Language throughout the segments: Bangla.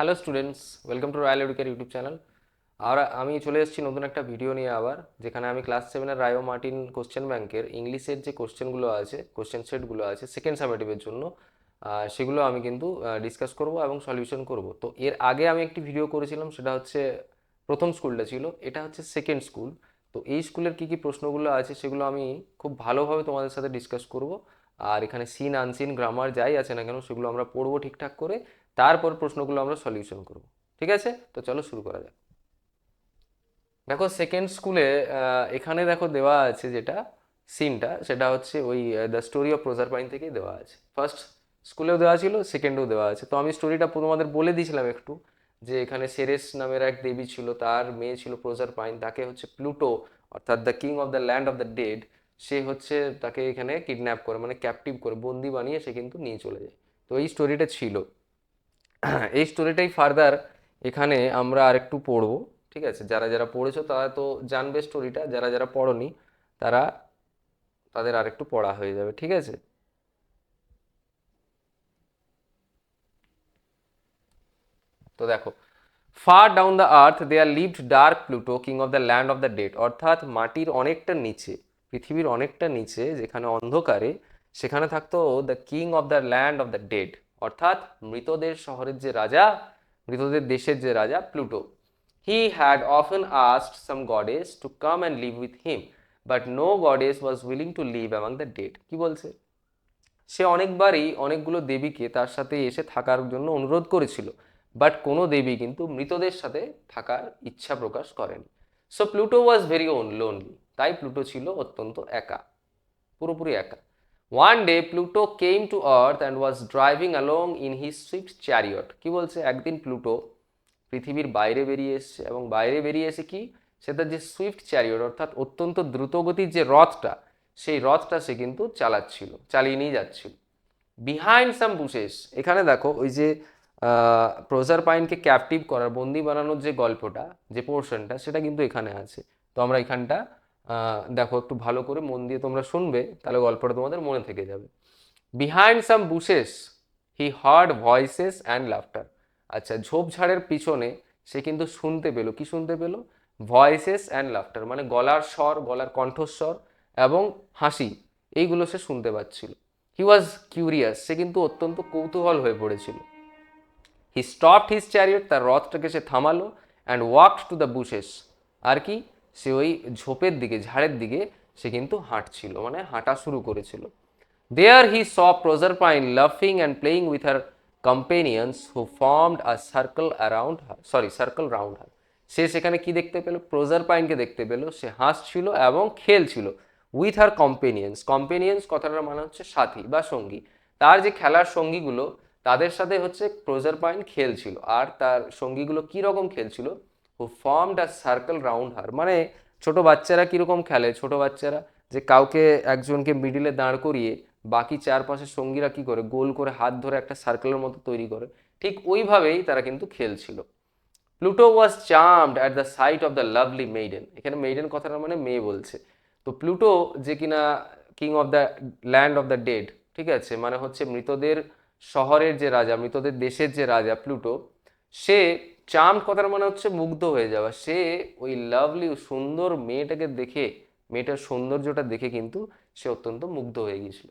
Hello students, welcome to Royal Educare YouTube channel. আর আমি চলে এসেছি নতুন একটা ভিডিও নিয়ে আবার, যেখানে আমি ক্লাস 7-এর রায়ো মার্টিন কোশ্চেন ব্যাংকের ইংলিশের যে কোশ্চেনগুলো আছে, কোশ্চেন সেটগুলো আছে সেকেন্ড সামেটিভের জন্য, সেগুলো আমি কিন্তু ডিসকাস করব এবং সলিউশন করব। তো এর আগে আমি একটি ভিডিও করেছিলাম, সেটা হচ্ছে প্রথম স্কুলটা ছিল, এটা হচ্ছে সেকেন্ড স্কুল। তো এই স্কুলের কী কী প্রশ্নগুলো আছে সেগুলো আমি খুব ভালোভাবে তোমাদের সাথে ডিসকাস করব। আর এখানে সিন আনসিন গ্রামার যাই আছে না কেন সেগুলো আমরা পড়বো ঠিকঠাক করে, তারপর প্রশ্নগুলো আমরা সলিউশন করব। ঠিক আছে, তো চলো শুরু করা যাক। দেখো সেকেন্ড স্কুলে এখানে দেখো দেওয়া আছে যেটা সিনটা, সেটা হচ্ছে ওই দ্য স্টোরি অফ প্রজারপাইন থেকেই দেওয়া আছে। ফার্স্ট স্কুলেও দেওয়া ছিল, সেকেন্ডেও দেওয়া আছে। তো আমি স্টোরিটা তোমাদের বলে দিয়েছিলাম একটু, যে এখানে সেরেস নামের এক দেবী ছিল, তার মেয়ে ছিল প্রজারপাইন, তাকে হচ্ছে প্লুটো অর্থাৎ the king of the land of the dead, সে হচ্ছে তাকে এখানে কিডন্যাপ করে, মানে ক্যাপটিভ করে, বন্দি বানিয়ে সে কিন্তু নিয়ে চলে যায়। তো এই স্টোরিটা ছিল। এই স্টোরিটাই ফার্দার এখানে আমরা আরেকটু পড়বো। ঠিক আছে, যারা যারা পড়েছো তারা তো জানবে স্টোরিটা, যারা যারা পড়োনি তারা, তাদের আরেকটু পড়া হয়ে যাবে। ঠিক আছে, তো দেখো, far down the earth there lived dark Pluto king of the land of the dead, অর্থাৎ মাটির অনেকটা নিচে, পৃথিবীর অনেকটা নিচে যেখানে অন্ধকারে, সেখানে থাকতো the king of the land of the dead, অর্থাৎ মৃতদের শহরের যে রাজা, মৃতদের দেশের যে রাজা Pluto. He had often asked some goddess to come and live with him, but no goddess was willing to live among the dead. কি বলছে? সে অনেকবারই অনেকগুলো দেবীকে তার সাথে এসে থাকার জন্য অনুরোধ করেছিল, বাট কোনো দেবী কিন্তু মৃতদের সাথে থাকার ইচ্ছা প্রকাশ করেনি। So Pluto was very lonely, তাই প্লুটো ছিল অত্যন্ত একা, পুরোপুরি একা। One day Pluto came to earth and was driving along in his swift chariot. কি বলছে? একদিন প্লুটো পৃথিবীর বাইরে বেরিয়ে এসছে, এবং বাইরে বেরিয়ে এসে কি, সে তার যে সুইফট চ্যারিয়ট অর্থাৎ অত্যন্ত দ্রুতগতির যে রথটা, সেই রথটা সে কিন্তু চালিয়ে নিয়ে যাচ্ছিল। বিহাইন্ড সাম বুশেস, এখানে দেখো ওই যে প্রজারপাইনকে ক্যাপটিভ করার, বন্দি বানানোর যে গল্পটা, যে পোর্শনটা, সেটা কিন্তু এখানে আছে। তো আমরা এখানটা দেখো একটু ভালো করে মন দিয়ে তোমরা শুনবে, তাহলে গল্পটা তোমাদের মনে থেকে যাবে। Behind some bushes he heard voices and laughter. আচ্ছা, ঝোপঝাড়ের পিছনে সে কিন্তু শুনতে পেলো, কি শুনতে পেলো? ভয়েসেস অ্যান্ড লাফটার, মানে গলার স্বর, গলার কণ্ঠস্বর এবং হাসি, এইগুলো সে শুনতে পাচ্ছিল। হি ওয়াজ কিউরিয়াস, সে কিন্তু অত্যন্ত কৌতূহল হয়ে পড়েছিল। হি স্টপড হিজ চ্যারিয়ট, তার রথটাকে সে থামালো, and walked to the bushes. আর কি, সে ওই ঝোপের দিকে, ঝাড়ের দিকে সে কিন্তু হাঁটছিল, মানে হাঁটা শুরু করেছিল। There he saw Proserpine laughing and playing with her companions who formed a circle around her, circle round her. সে সেখানে কি দেখতে পেল? প্রজারপাইনকে দেখতে পেল, সে হাসছিল এবং খেলছিল। উইথ হার কম্পেনিয়ন্স, কম্পেনিয়ন্স কথাটার মানে হচ্ছে সাথী বা সঙ্গী, তার যে খেলার সঙ্গীগুলো, তাদের সাথে হচ্ছে প্রজারপাইন খেলছিল। আর তার সঙ্গীগুলো কি রকম খেলছিল? হু ফর্মড আ সার্কেল রাউন্ড হার, মানে ছোট বাচ্চারা কিরকম খেলে, ছোট বাচ্চারা যে কাউকে, একজনকে মিডিলে দাঁড় করিয়ে বাকি চারপাশের সঙ্গীরা কি করে, গোল করে হাত ধরে একটা সার্কেলের মতো তৈরি করে, ঠিক ওইভাবেই তারা কিন্তু খেলছিল। Pluto was charmed at the sight of the lovely maiden, এখানে মেইডেন কথাটা মানে মেয়ে বলছে। তো প্লুটো যে কিনা king of the land of the dead, ঠিক আছে, মানে হচ্ছে মৃতদের শহরের যে রাজা, মৃতদের দেশের যে রাজা প্লুটো, সে চার্মড কথার মানে হচ্ছে মুগ্ধ হয়ে যাওয়া। সে ওই লাভলি সুন্দর মেয়েটাকে দেখে, মেয়েটার সৌন্দর্যটা দেখে কিন্তু সে অত্যন্ত মুগ্ধ হয়ে গিয়েছিল।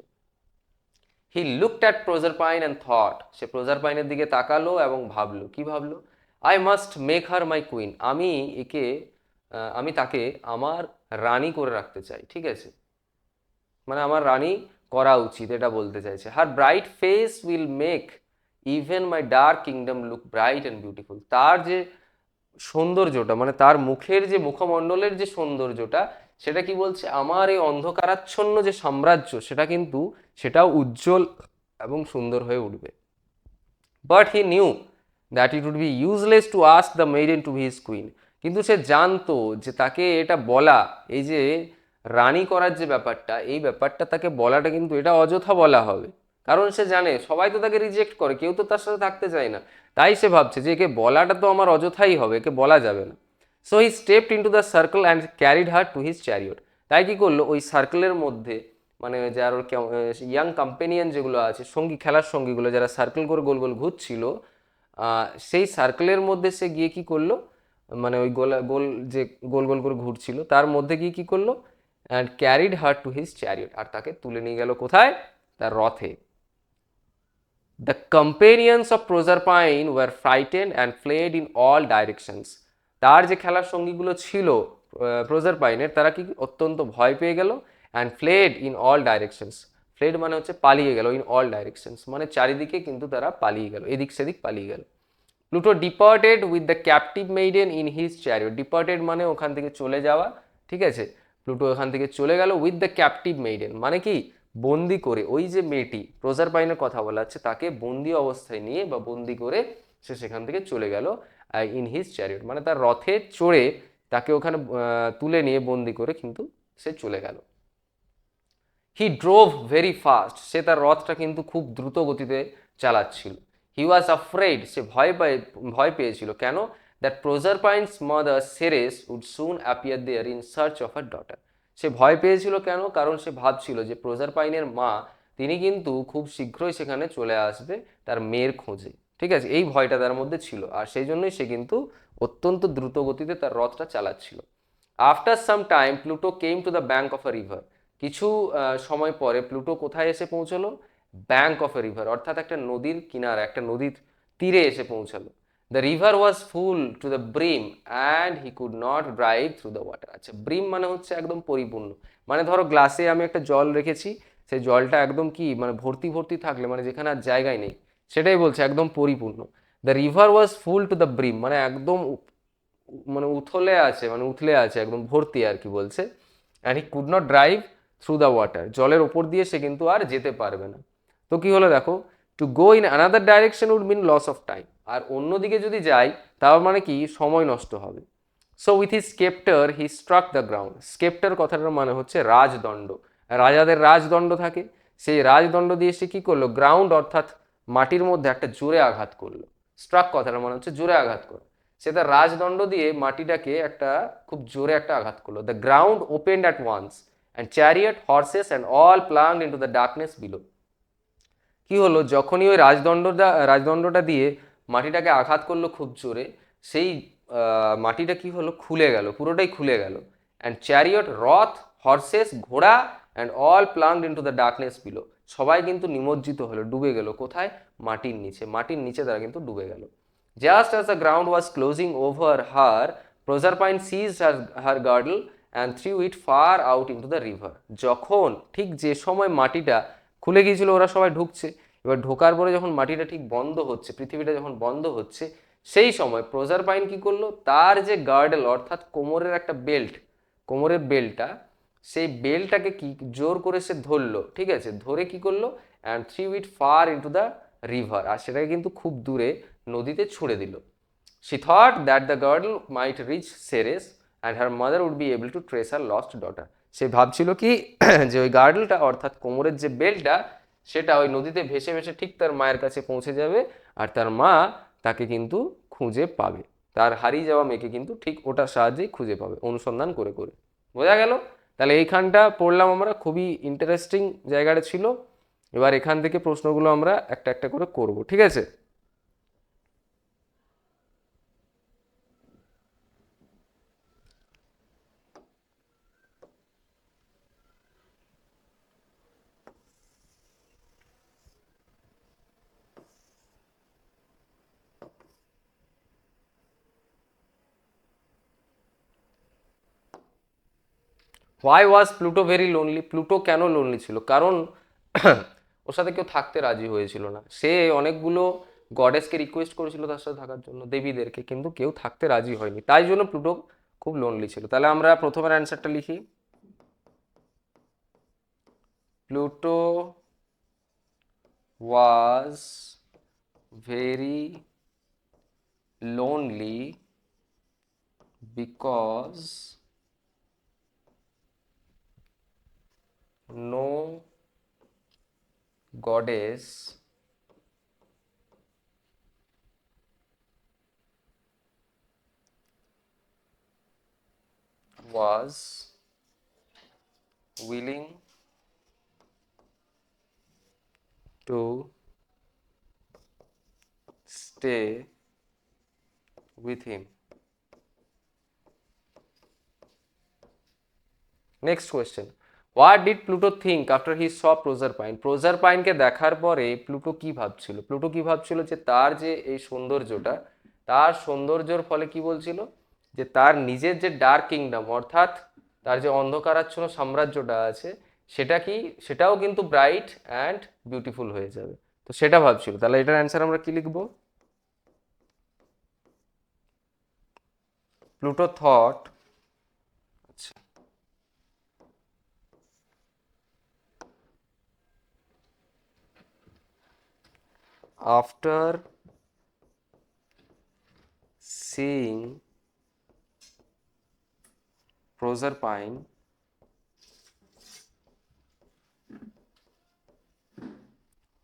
He looked at Proserpine and thought, সে প্রজারপাইনের দিকে তাকালো এবং ভাবলো, কি ভাবলো? I must make her my queen, আমি একে, আমি তাকে আমার রানী করে রাখতে চাই। ঠিক আছে, মানে আমার রানী করা উচিত, এটা বলতে চাইছে। Her bright face will make even my dark kingdom look bright and beautiful, তার যে সৌন্দর্যটা, মানে তার মুখের যে মুখমণ্ডলের যে সৌন্দর্যটা, সেটা কি বলছে? আমার এই অন্ধকারাচ্ছন্ন যে সাম্রাজ্য, সেটা কিন্তু, সেটাও উজ্জ্বল এবং সুন্দর হয়ে উঠবে। But he knew that it would be useless to ask the maiden to be his queen, কিন্তু সে জানতো যে তাকে এটা বলা, এই যে রানী করার যে ব্যাপারটা, এই ব্যাপারটা তাকে বলাটা কিন্তু এটা অযথা বলা হবে। কারণ সে জানে সবাই তো তাকে রিজেক্ট করে, কেউ তো তার সাথে থাকতে চায় না। তাই সে ভাবছে যে একে বলাটা তো আমার অযথাই হবে, একে বলা যাবে না। So he stepped into the circle and carried her to his chariot. তাই কি করলো? ওই সার্কেলের মধ্যে, মানে যার ইয়াং কম্পেনিয়ন যেগুলো আছে, সঙ্গী, খেলার সঙ্গীগুলো যারা সার্কেল করে গোল গোল ঘুরছিল, সেই সার্কেলের মধ্যে সে গিয়ে কি করলো, মানে ওই গোল গোল যে গোল গোল করে ঘুরছিল তার মধ্যে গিয়ে কি করলো, and carried her to his chariot, আর তাকে তুলে নিয়ে গেল কোথায়, তার রথে। The companions of Proserpine were frightened and fled in all directions, তার যে খেলার সঙ্গীগুলো ছিল প্রজারপাইনের, তারা কি অত্যন্ত ভয় পেয়ে গেল, and fled in all directions, fled মানে হচ্ছে পালিয়ে গেল, ইন অল ডাইরেকশনস মানে চারিদিকে কিন্তু তারা পালিয়ে গেল, এদিক সেদিক পালিয়ে গেল। Pluto departed with the captive maiden in his chariot, departed মানে ওখান থেকে চলে যাওয়া, ঠিক আছে, প্লুটো ওখান থেকে চলে গেল উইথ দ্য ক্যাপটিভ মেইডেন মানে কি, বন্দি করে, ওই যে মেয়েটি প্রজারপাইনের কথা বলা হচ্ছে তাকে বন্দি অবস্থায় নিয়ে বা বন্দি করে সে সেখান থেকে চলে গেল ইন হিজ চ্যারিয়ট, মানে তার রথে চড়ে তাকে ওখানে তুলে নিয়ে বন্দি করে কিন্তু সে চলে গেল। হি ড্রোভ ভেরি ফাস্ট, সে তার রথটা কিন্তু খুব দ্রুত গতিতে চালাচ্ছিল। হি ওয়াজ আফ্রেড, সে ভয় পেয়েছিল, কেন, that Proserpine's mother Ceres would soon appear there in search of her daughter, সে ভয় পেয়েছিল কেন, কারণ সে ভাবছিল যে প্রজারপাইনের মা তিনি কিন্তু খুব শীঘ্রই সেখানে চলে আসবে তার মেয়ের খোঁজে, ঠিক আছে, এই ভয়টা তার মধ্যে ছিল, আর সেই জন্যই সে কিন্তু অত্যন্ত দ্রুত গতিতে তার রথটা চালাচ্ছিল। After some time Pluto came to the bank of a river, কিছু সময় পরে প্লুটো কোথায় এসে পৌঁছলো, ব্যাঙ্ক অফ এ রিভার, অর্থাৎ একটা নদীর কিনারা, একটা নদীর তীরে এসে পৌঁছালো। The river was full to the brim and he could not drive through the water. আচ্ছা, ব্রিম মানে হচ্ছে একদম পরিপূর্ণ, মানে ধরো গ্লাসে আমি একটা জল রেখেছি, সেই জলটা একদম কি মানে ভর্তি ভর্তি থাকলে, মানে যেখানে আর জায়গায় নেই, সেটাই বলছে একদম পরিপূর্ণ। The river was full to the brim মানে একদম মানে উথলে আছে, মানে উথলে আছে একদম ভর্তি আর কি বলছে। And he could not drive through the water, জলের ওপর দিয়ে সে কিন্তু আর যেতে পারবে না। তো কি হলো দেখো, to go in another direction would mean loss of time, আর অন্যদিকে যদি যাই তার মানে কি সময় নষ্ট হবে। So with his sceptre he struck the ground, sceptre কথাটার মানে হচ্ছে রাজদণ্ড, রাজাদের রাজদণ্ড থাকে, সেই রাজদণ্ড দিয়ে সে কি করলো, গ্রাউন্ড অর্থাৎ মাটির মধ্যে একটা জোরে আঘাত করলো। স্ট্রাক কথাটার মানে হচ্ছে জোরে আঘাত করা, সে তার রাজদণ্ড দিয়ে মাটিটাকে একটা খুব জোরে একটা আঘাত করলো। The ground opened at once and chariot horses and all plunged into the darkness below, কি হলো, যখনই ওই রাজদণ্ডটা দিয়ে মাটিটাকে আঘাত করলো খুব জোরে, সেই মাটিটা কি হলো, খুলে গেল, পুরোটাই খুলে গেল। অ্যান্ড চ্যারিয়ট, রথ, হর্সেস, ঘোড়া, and all plunged into the darkness below, সবাই কিন্তু নিমজ্জিত হলো, ডুবে গেল কোথায়, মাটির নিচে, মাটির নিচে তারা কিন্তু ডুবে গেল। Just as the ground was closing over her, Proserpine seized her girdle and threw it far out into the river. যখন ঠিক যে সময় মাটিটা খুলে গিয়েছিল, ওরা সবাই ঢুকছে, এবার ঢোকার পরে যখন মাটিটা ঠিক বন্ধ হচ্ছে, পৃথিবীটা যখন বন্ধ হচ্ছে, সেই সময় প্রজারপাইন কি করলো, তার যে গার্ডেল অর্থাৎ কোমরের একটা বেল্ট, কোমরের বেল্টটা, সেই বেল্টটাকে কি জোর করে সে ধরলো, ঠিক আছে, ধরে কি করলো, and threw it far into the river, আর সেটাকে কিন্তু খুব দূরে নদীতে ছুঁড়ে দিল। She thought that the girl might reach Ceres and her mother would be able to trace her lost daughter, সে ভাবছিল কি যে ওই গার্ডলটা অর্থাৎ কোমরের যে বেল্টটা, সেটা ওই নদীতে ভেসে ভেসে ঠিক তার মায়ের কাছে পৌঁছে যাবে, আর তার মা তাকে কিন্তু খুঁজে পাবে, তার হারিয়ে যাওয়া মেয়েকে কিন্তু ঠিক ওটার সাহায্যেই খুঁজে পাবে, অনুসন্ধান করে করে। বোঝা গেল? তাহলে এইখানটা পড়লাম আমরা, খুবই ইন্টারেস্টিং জায়গাটা ছিল। এবার এখান থেকে প্রশ্নগুলো আমরা একটা একটা করে করব, ঠিক আছে? Why was Pluto very lonely, Pluto কেন লোনলি ছিল, কারণ ওর সাথে কেউ থাকতে রাজি হয়েছিল না, সে অনেকগুলো গডেসকে রিকোয়েস্ট করেছিল তার সাথে থাকার জন্য, দেবীদেরকে, কিন্তু কেউ থাকতে রাজি হয়নি, তাই জন্য প্লুটো খুব লোনলি ছিল। তাহলে আমরা প্রথমের অ্যান্সারটা লিখি, Pluto was very lonely because no goddess was willing to stay with him. Next question, what did Pluto think after he saw Proserpine? প্রোজারপাইনকে দেখার পরে প্লুটো কি ভাবছিল? প্লুটো কি ভাবছিল যে তার যে এই সৌন্দর্যটা, তার সৌন্দর্যর ফলে কি বলছিল যে তার নিজের যে ডার্ক কিংডম, অর্থাৎ তার যে অন্ধকারাচ্ছন্ন সাম্রাজ্যটা আছে, সেটা কি, সেটাও কিন্তু ব্রাইট অ্যান্ড বিউটিফুল হয়ে যাবে। তো সেটা ভাবছিল। তাহলে এটার অ্যান্সার আমরা কি লিখবো? প্লুটো থট, আচ্ছা, after seeing Proserpine,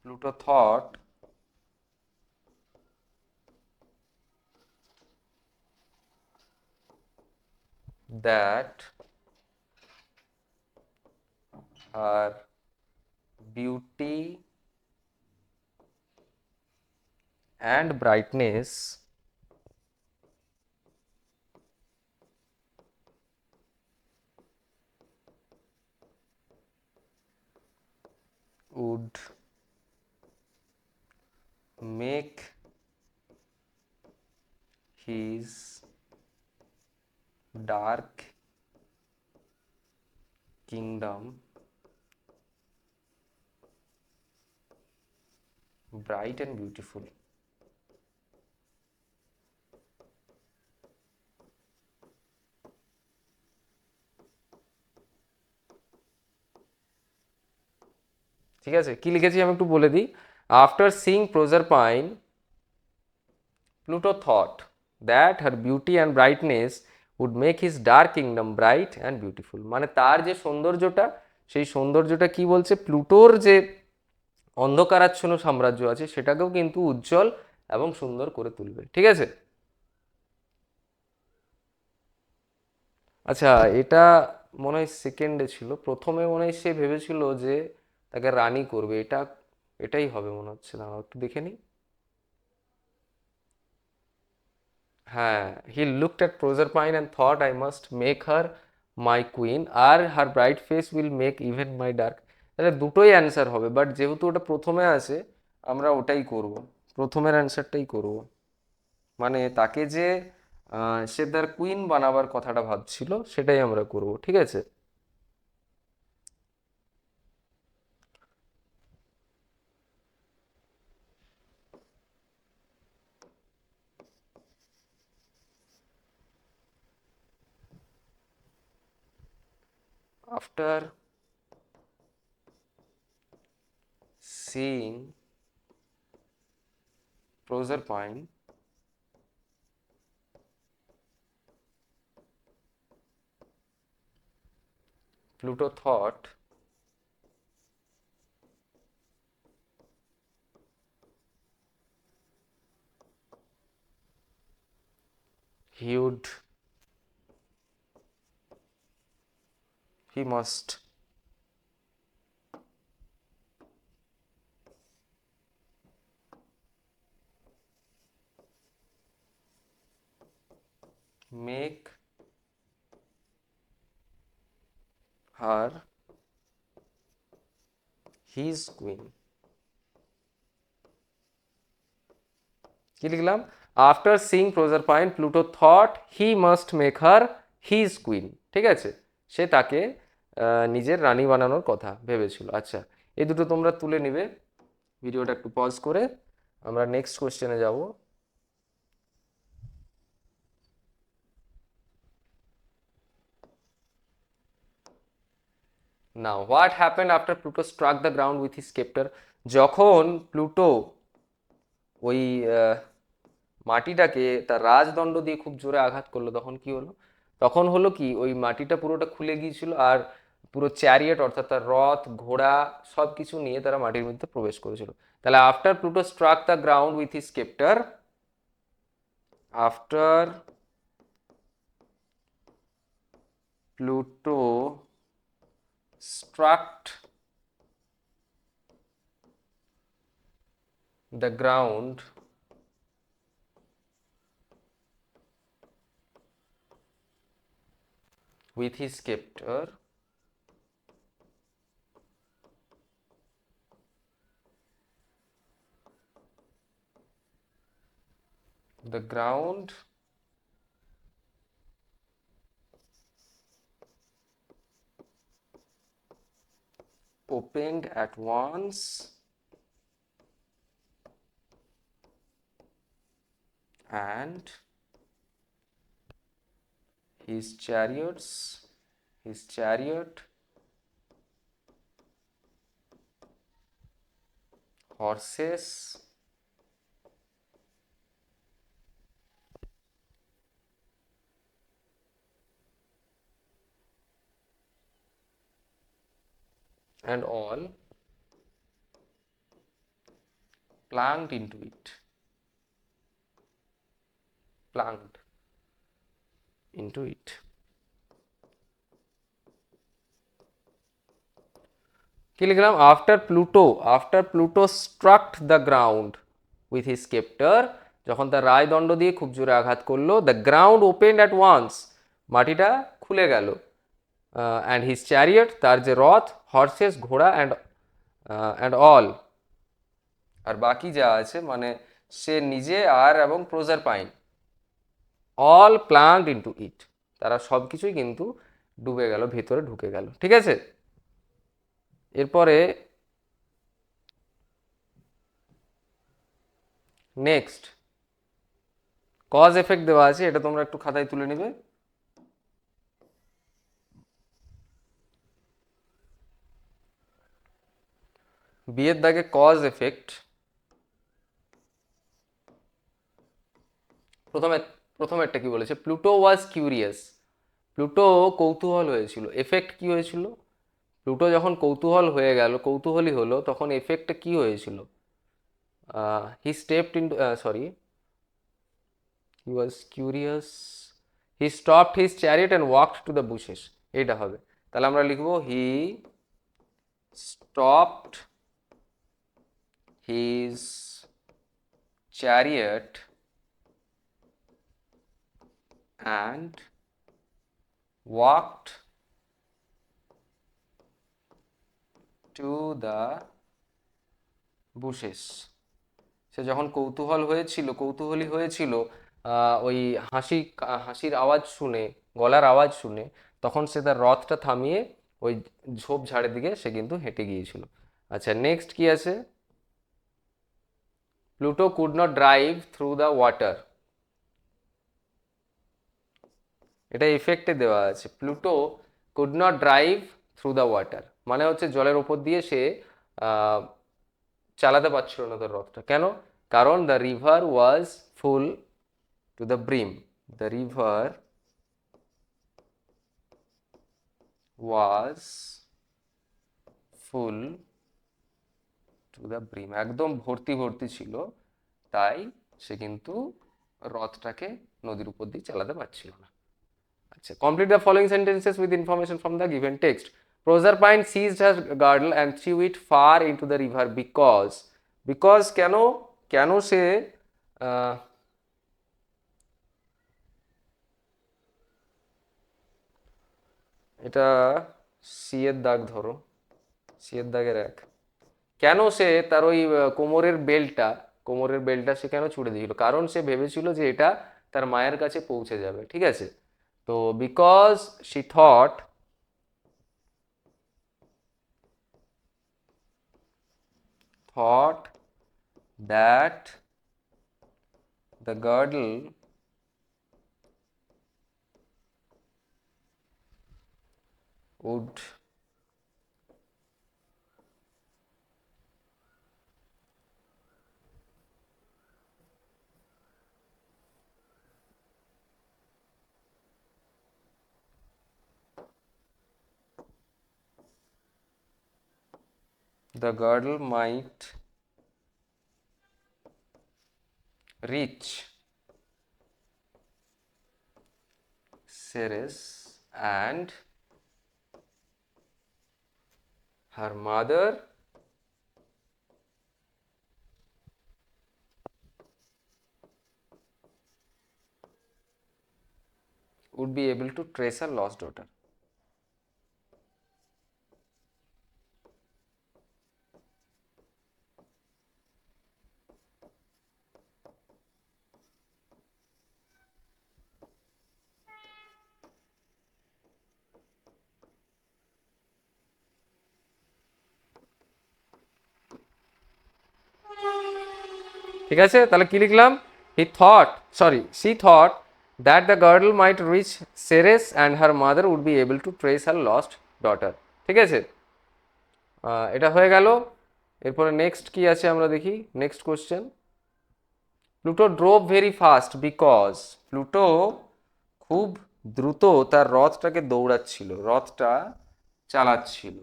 Pluto thought that her beauty and brightness would make his dark kingdom bright and beautiful. ঠিক আছে, কি লিখেছি আমি একটু বলে দিই। After seeing Proserpine, Pluto thought that her beauty and brightness would make his dark kingdom bright and beautiful. মানে তার যে সৌন্দর্যটা, সেই সৌন্দর্যটা কি বলছে, প্লুটোর যে অন্ধকারাচ্ছন্ন সাম্রাজ্য আছে সেটাকেও কিন্তু উজ্জ্বল এবং সুন্দর করে তুলবে। ঠিক আছে, আচ্ছা, এটা মনে হয় সেকেন্ডে ছিল। প্রথমে মনে হয় সে ভেবেছিল যে তাকে রানী করবে, এটাই হবে মনে হচ্ছে না, একটু দেখে নিই। হ্যাঁ, he looked at Proserpine and thought I must make her my queen আর her bright face will make even my dark. তাহলে দুটোই অ্যান্সার হবে, বাট যেহেতু ওটা প্রথমে আছে আমরা ওটাই করব, প্রথমের অ্যান্সারটাই করব। মানে তাকে যে সে তার কুইন বানাবার কথাটা ভাবছিল সেটাই আমরা করব। ঠিক আছে, after seeing Proserpine, Pluto thought he would he must make her his queen. কি লিখলাম? After seeing Proserpine Pluto thought he must make her his queen. ঠিক আছে, সে তাকে নিজের রানী বানানোর কথা ভেবেছিল। আচ্ছা, এই দুটো তোমরা তুলে নিবে। ভিডিওটা একটু পজ করে আমরা নেক্সট কোশ্চেনে যাব। Now what happened after Pluto struck the ground with his sceptre? যখন প্লুটো ওই মাটিটাকে তার রাজদণ্ড দিয়ে খুব জোরে আঘাত করলো, তখন কি হলো? তখন হলো কি, ওই মাটিটা পুরোটা খুলে গিয়েছিল আর পুরো চ্যারিয়েট অর্থাৎ তার রথ ঘোড়া সব কিছু নিয়ে তারা মাটির মধ্যে প্রবেশ করেছিল। তাহলে after Pluto struck the ground with his sceptre, after Pluto struck the ground with his scepter, the ground opened at once and his chariot, horses, and all plunged into it. Plunged into it. কি লিখলাম? after Pluto struck the ground with his scepter, যখন তার রায়দণ্ড দিয়ে খুব জোরে আঘাত করলো, the ground opened at once, মাটিটা খুলে গেল, and his chariot, তার যে রথ, horses, ঘোড়া, and all, আর বাকি যা আছে মানে সে নিজে আর এবং প্রজারপাইন, all plunged into it, তারা সব কিছুই কিন্তু ডুবে গেল, ভেতরে ঢুকে গেল। ঠিক আছে, এরপরে নেক্সট কজ এফেক্ট দেওয়া আছে, এটা তোমরা একটু খাতায় তুলে নিবে। বিয়ের দাগে কজ এফেক্ট। প্রথমেরটা কি বলেছে? প্লুটো ওয়াজ কিউরিয়াস, প্লুটো কৌতূহল হয়েছিল। এফেক্ট কি হয়েছিল? প্লুটো যখন কৌতূহলী হলো, তখন এফেক্টটা কি হয়েছিল? He stepped in, sorry, he was curious, he stopped his chariot and walked to the bushes, এইটা হবে। তাহলে আমরা লিখবো he stopped his chariot and walked to the bushes. সে যখন কৌতূহলী হয়েছিল, ওই হাসির আওয়াজ শুনে, গলার আওয়াজ শুনে, তখন সে তার রথটা থামিয়ে ওই ঝোপঝাড়ের দিকে সে কিন্তু হেঁটে গিয়েছিল। আচ্ছা, নেক্সট কি আছে? Pluto could not drive through the water, এটা ইফেক্টে দেওয়া আছে। Pluto could not drive through the water মানে হচ্ছে জলের ওপর দিয়ে সে চালাতে পারছিল না তার রথটা। কেন? কারণ the river was full to the brim, the river was full to the brim, একদম ভর্তি ভর্তি ছিল, তাই সে কিন্তু রথটাকে নদীর উপর দিয়ে চালাতে পারছিল না। আচ্ছা, complete the following sentences with information from the given text. Proserpine seized her girdle and threw it far into the river because কেন সে এটা সি এর দাগ ধরো, সি এর দাগের এক। কেন সে তার ওই কোমরের বেল্টটা সে কেন ছুড়ে দিয়েছিল? কারণ সে ভেবেছিল যে এটা তার মায়ের কাছে পৌঁছে যাবে। ঠিক আছে, তো because she thought that the girdle would the girdle might reach Ceres and her mother would be able to trace her lost daughter. ঠিক আছে, তাহলে কি লিখলাম? She thought that the girdle might reach Ceres and her mother would be able to trace her lost daughter. ঠিক আছে, এটা হয়ে গেল। এরপরে নেক্সট কি আছে আমরা দেখি, next question. Pluto drove very fast because, Pluto খুব দ্রুত তার রথটাকে দৌড়াচ্ছিল, রথটা চালাচ্ছিল।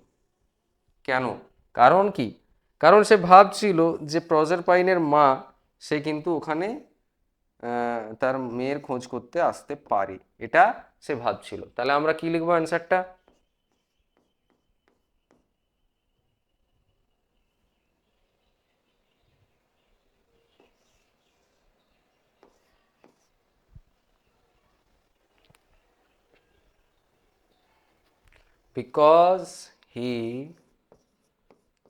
কেন? কারণ কি? কারণ সে ভাবছিল যে প্রজারপাইনের মা, সে কিন্তু ওখানে তার মেয়ের খোঁজ করতে আসতে পারে, এটা সে ভাবছিল। তাহলে আমরা কি লিখবো অ্যান্সারটা? Because he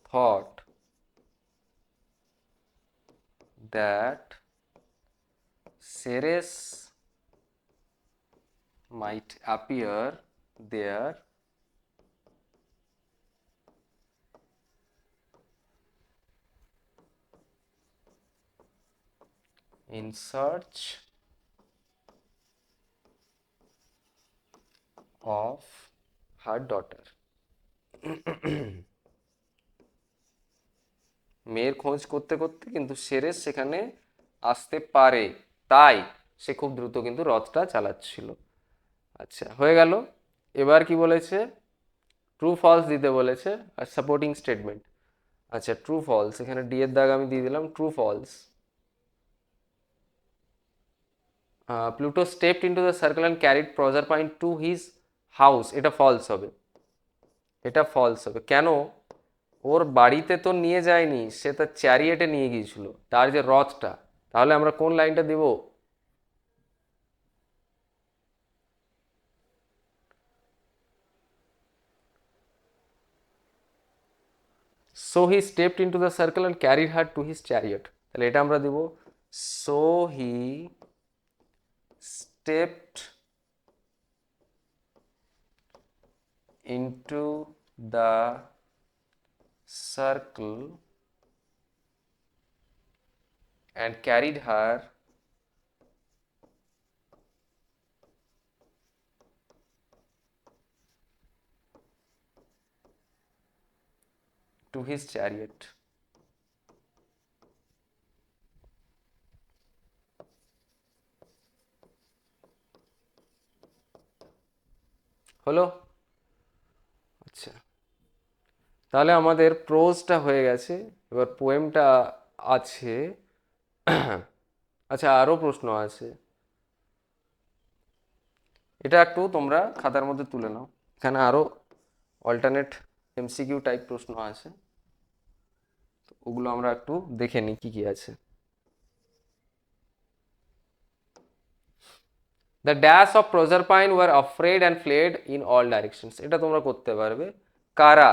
thought that Ceres might appear there in search of her daughter. মেয়ের খোঁজ করতে করতে কিন্তু সেরেস সেখানে আসতে পারে, তাই সে খুব দ্রুত কিন্তু রথটা চালাচ্ছিল। আচ্ছা, হয়ে গেল। এবার কি বলেছে? ট্রু ফলস দিতে বলেছে আর সাপোর্টিং স্টেটমেন্ট। আচ্ছা, ট্রু ফলস, এখানে ডি এর দাগ আমি দিয়ে দিলাম। True false, Pluto stepped into the circle and carried Proserpine to his house, এটা ফলস হবে, এটা ফলস হবে। কেন? ওর বাড়িতে তো নিয়ে যায়নি, সে তার চ্যারিয়েটে নিয়ে গিয়েছিল, তার যে রথটা। তাহলে আমরা কোন লাইনটা দিব? So he stepped into the circle and carried her to his chariot. তাহলে এটা আমরা দিব, so he stepped into the circle and carried her to his chariot. হলো? আচ্ছা, তাহলে আমাদের প্রোজটা হয়ে গেছে, এবার পোয়েমটা আছে। আচ্ছা, আরও প্রশ্ন আছে, এটা একটু তোমরা খাতার মধ্যে তুলে নাও। এখানে আরও অল্টারনেট এমসিকিউ টাইপ প্রশ্ন আছে, ওগুলো আমরা একটু দেখে নিই কি কি আছে। The dash of Proserpine were afraid and fled in all directions, এটা তোমরা করতে পারবে। কারা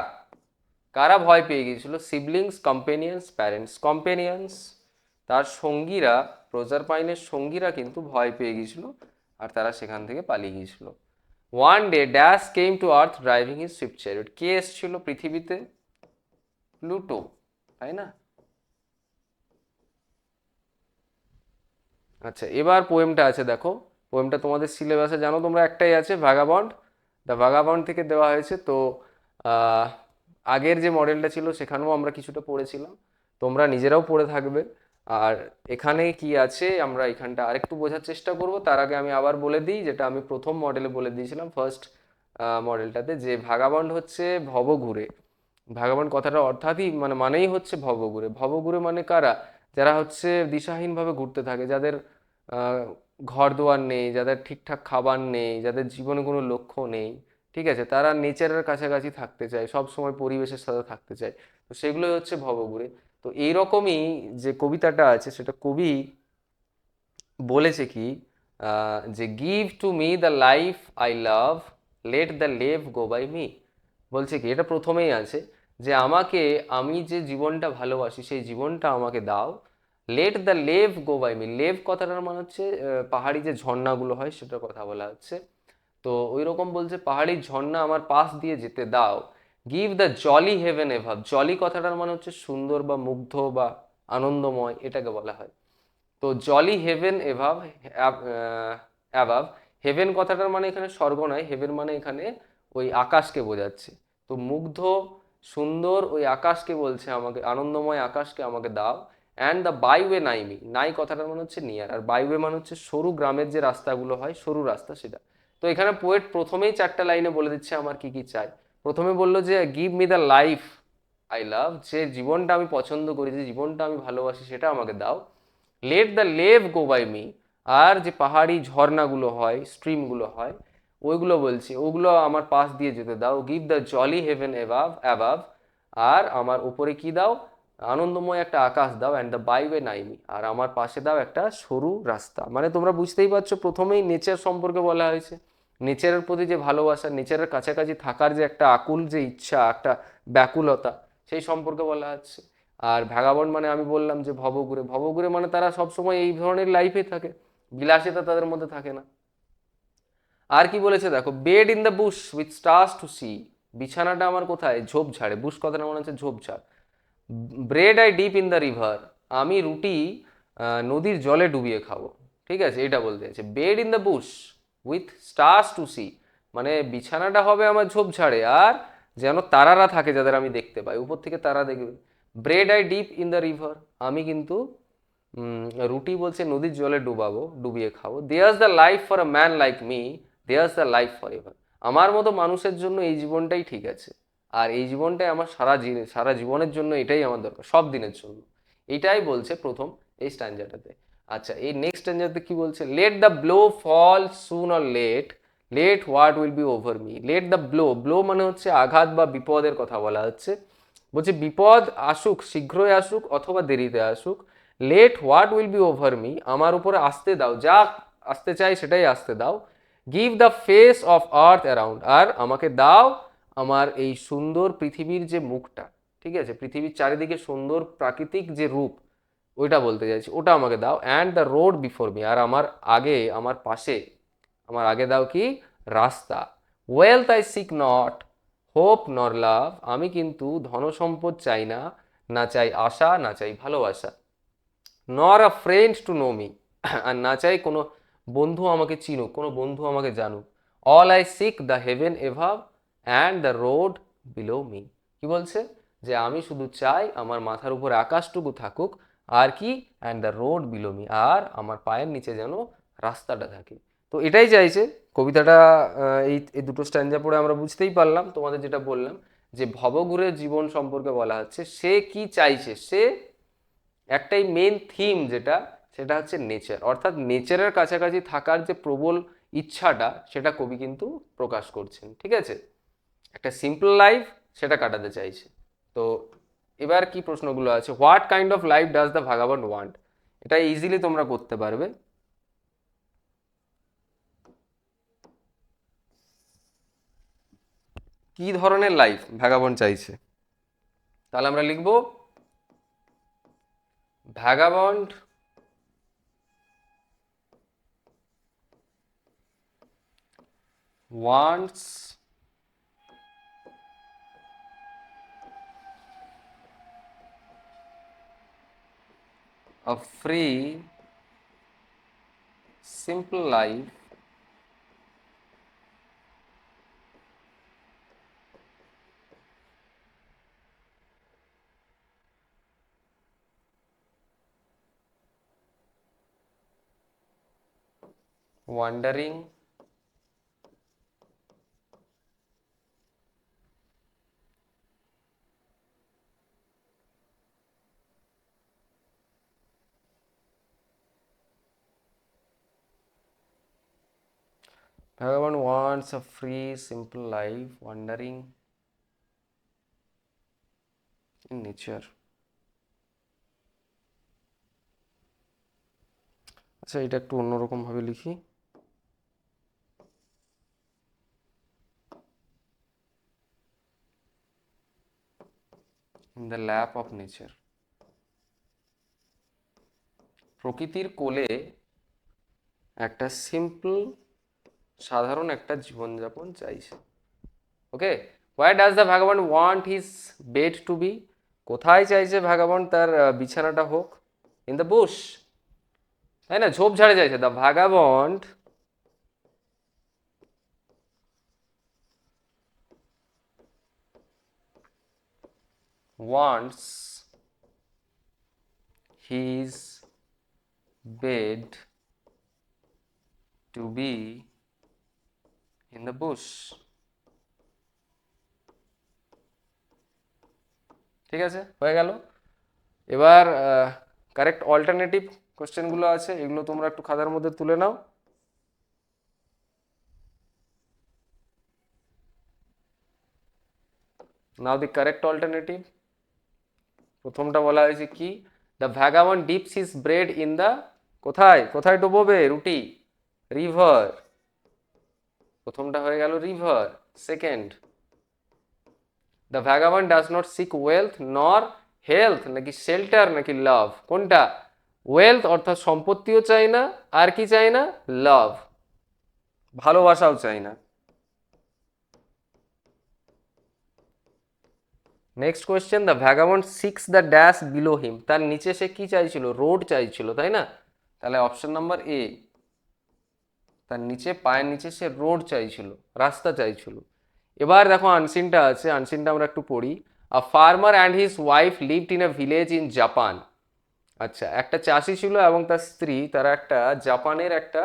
কারা ভয় পেয়ে গিয়েছিল? Siblings, companions, parents. কম্পেনিয়ন্স, তার সঙ্গীরা, প্রজারপাইনের সঙ্গীরা কিন্তু ভয় পেয়ে গিয়েছিল আর তারা সেখান থেকে পালিয়ে গিয়েছিল। One day dash came to earth driving his swift chariot, কে এসেছিল পৃথিবীতে? প্লুটো, তাই না? আচ্ছা, এবার পোয়েমটা আছে, দেখো পোয়েমটা তোমাদের সিলেবাসে জানো তোমরা, একটাই আছে, ভাগাবন্ড। দ্য ভাগাবন্ড থেকে দেওয়া হয়েছে। তো আহ, আগের যে মডেলটা ছিল সেখানেও আমরা কিছুটা পড়েছিলাম, তোমরা নিজেরাও পড়ে থাকবে। আর এখানে কি আছে আমরা এখানটা আরেকটু বোঝার চেষ্টা করব। তার আগে আমি আবার বলে দিই, যেটা আমি প্রথম মডেলে বলে দিয়েছিলাম, ফার্স্ট মডেলটাতে, যে ভাগাবন্ড হচ্ছে ভবঘুরে। ভাগাবন্ড কথাটা অর্থাৎই মানেই হচ্ছে ভবঘুরে। ভবঘুরে মানে কারা? যারা হচ্ছে দিশাহীনভাবে ঘুরতে থাকে, যাদের আহ, ঘর দুয়ার নেই, যাদের ঠিকঠাক খাবার নেই, যাদের জীবনে কোনো লক্ষ্য নেই, ঠিক আছে, তারা নেচারের কাছাকাছি থাকতে চায়, সব সময় পরিবেশের সাথে থাকতে চায়, তো সেগুলোই হচ্ছে ভবঘুরে। তো এইরকমই যে কবিতাটা আছে, সেটা কবি বলেছে কি, যে give to me the life I love, let the lave go by me. বলছে কি, এটা প্রথমেই আছে যে আমাকে, আমি যে জীবনটা ভালোবাসি সেই জীবনটা আমাকে দাও। Let the lave go by me, lave কথাটার মানে হচ্ছে পাহাড়ি যে ঝর্ণাগুলো হয় সেটার কথা বলা হচ্ছে। তো ওই রকম বলছে, পাহাড়ি ঝর্ণা আমার পাশ দিয়ে যেতে দাও। Give the jolly heaven above, jolly কথাটার মানে হচ্ছে সুন্দর বা মুগ্ধ বা আনন্দময়, এটাকে বলা হয়। তো জলি হেভেন এভাব, অ্যাভাব, হেভেন কথাটার মানে এখানে স্বর্গ নয়, হেভেন মানে এখানে ওই আকাশকে বোঝাচ্ছে। তো মুগ্ধ সুন্দর ওই আকাশকে বলছে আমাকে, আনন্দময় আকাশকে আমাকে দাও। অ্যান্ড দ্য বাইওয়ে নাইমি, নাই কথাটার মানে হচ্ছে নিয়ার, আর বাইওয়ে মানে হচ্ছে সরু, গ্রামের যে রাস্তাগুলো হয় সরু রাস্তা সেটা। তো এখানে পোয়েট প্রথমেই 4টা লাইনে বলে দিচ্ছে আমার কি কি চাই। প্রথমে বললো যে give me the life I লাভ, যে জীবনটা আমি পছন্দ করি, যে জীবনটা আমি ভালোবাসি সেটা আমাকে দাও। Let the lave go by me, আর যে পাহাড়ি ঝর্ণাগুলো হয়, স্ট্রিমগুলো হয়, ওইগুলো বলছি ওগুলো আমার পাশ দিয়ে যেতে দাও। Give the jolly heaven above above, আর আমার উপরে কি দাও, আনন্দময় একটা আকাশ দাও। অ্যান্ড দ্য বাইওয়ে নাইমি, আর আমার পাশে দাও একটা সরু রাস্তা। মানে তোমরা বুঝতেই পারছো প্রথমেই নেচার সম্পর্কে বলা হয়েছে, নেচারের প্রতি যে ভালোবাসা, নেচারের কাছাকাছি থাকার যে একটা আকুল যে ইচ্ছা, একটা ব্যাকুলতা, সেই সম্পর্কে বলা হচ্ছে। আর ভ্যাগাবন্ড মানে আমি বললাম যে ভবঘুরে, ভবঘুরে মানে তারা সবসময় এই ধরনের লাইফে থাকে, বিলাসিতা তাদের মধ্যে থাকে না। আর কি বলেছে দেখো, bed in the bush with stars to see, বিছানাটা আমার কোথায়, ঝোপঝাড়ে, বুশ কথাটা মনে হচ্ছে ঝোপঝাড়। Bread I dip in the river, আমি রুটি নদীর জলে ডুবিয়ে খাবো। ঠিক আছে, এটা বলতে চাইছে। Bed in the bush with stars to see, মানে বিছানাটা হবে আমার ঝোপঝাড়ে, আর যেন তারারা থাকে যাদের আমি দেখতে পাই, উপর থেকে তারা দেখবে। Bread I dip in the river, আমি কিন্তু রুটি বলছে নদীর জলে ডুবাবো, ডুবিয়ে খাবো। There's the life for a man like me, there's the life for ever, আমার মতো মানুষের জন্য এই জীবনটাই ঠিক আছে, আর এই জীবনটাই আমার সারা জীবনের জন্য এটাই আমার দরকার, সব দিনের জন্য। এটাই বলছে প্রথম এই স্ট্যাঞ্জাটাতে। আচ্ছা, এই নেক্সট স্ট্যাঞ্জাতে কি বলছে, let the blow fall soon or late, let what will be over me. Let the blow, blow মানে হচ্ছে আঘাত বা বিপদের কথা বলা হচ্ছে। বলছে বিপদ আসুক, শীঘ্রই আসুক অথবা দেরিতে আসুক। Let what will be over me, আমার উপরে আসতে দাও, যা আসতে চাই সেটাই আসতে দাও। Give the face of earth around, আর আমাকে দাও আমার এই সুন্দর পৃথিবীর যে মুখটা, ঠিক আছে, পৃথিবীর চারিদিকে সুন্দর প্রাকৃতিক যে রূপ, ওইটা বলতে চাইছি, ওটা আমাকে দাও। And the road before me, আর আমার আগে, আমার পাশে, আমার আগে দাও কি, রাস্তা। Wealth I seek not, hope nor love, আমি কিন্তু ধনসম্পদ চাই না, না চাই আশা, না চাই ভালোবাসা। Nor a friend to know me, আর না চাই কোনো বন্ধু আমাকে চিনুক, কোনো বন্ধু আমাকে জানুক। All I sick the haven above and the road below me, কি বলছে, যে আমি শুধু চাই আমার মাথার উপরে আকাশটুকু থাকুক, আর কি, and the road below me, আর আমার পায়ের নিচে যেন রাস্তাটা থাকে। তো এটাই চাইছে কবিতাটা। এই এই দুটো স্ট্যাঞ্জা পড়ে আমরা বুঝতেই পারলাম, তোমাদের যেটা বললাম, যে ভবঘুরের জীবন সম্পর্কে বলা হচ্ছে, সে কি চাইছে, সে একটাই মেন থিম যেটা, সেটা হচ্ছে নেচার, অর্থাৎ নেচারের কাছাকাছি থাকার যে প্রবল ইচ্ছাটা, সেটা কবি কিন্তু প্রকাশ করছেন। ঠিক আছে, একটা সিম্পল লাইফ সেটা কাটাতে চাইছে। তো এবার কি প্রশ্নগুলো আছে, what kind of life does the vagabond want, এটা ইজিলি তোমরা করতে পারবে। কি ধরনের লাইফ ভ্যাগাবন্ড চাইছে, তাহলে আমরা লিখবো vagabond wants a free, simple life wandering Bhagavan wants a free, simple life, wandering in nature. আচ্ছা, এটা একটু অন্যরকম ভাবে লিখি। In the lap of nature, প্রকৃতির কোলে একটা সিম্পল, সাধারণ একটা জীবনযাপন চাইছে। Okay, why does the vagabond want his bed to be, কোথায় চাইছে ভ্যাগাবন্ড তার বিছানাটা হোক? ইন দ্য বুশ, তাই না? ঝোপঝাড়ে চাইছে। The vagabond wants his bed to be in the bush. ঠিক আছে, হয়ে গেল। এবার কারেক্ট অল্টারনেটিভ কোশ্চেনগুলো আছে, এগুলো তোমরা একটু খাতার মধ্যে তুলে নাও। নাও দি কারেক্ট অল্টারনেটিভ। প্রথমটা বলা হয়েছে কি, the vagabond dips his bread in the, কোথায় কোথায় ডুবোবে রুটি? রিভার। প্রথমটা হয়ে গেল river. Second, the vagabond does not seek wealth nor health, নাকি শেল্টার নাকি লাভ? কোনটা? ওয়েলথ অর্থাৎ সম্পত্তিও চাই না, আর কি চাই না? লাভ, ভালোবাসাও চাই না। Next question, the vagabond seeks the dash below him, তার নিচে সে কি চাইছিল? রোড চাইছিল, তাই না? তাহলে অপশন নাম্বার এ, তার নিচে পায়ের নিচে সে রোড চাইছিল, রাস্তা চাইছিল। এবার দেখো আনসিনটা আছে, আনসিনটা আমরা একটু পড়ি। আ farmer and his wife lived in a village in Japan. আচ্ছা, একটা চাষি ছিল এবং তার স্ত্রী, তারা একটা জাপানের একটা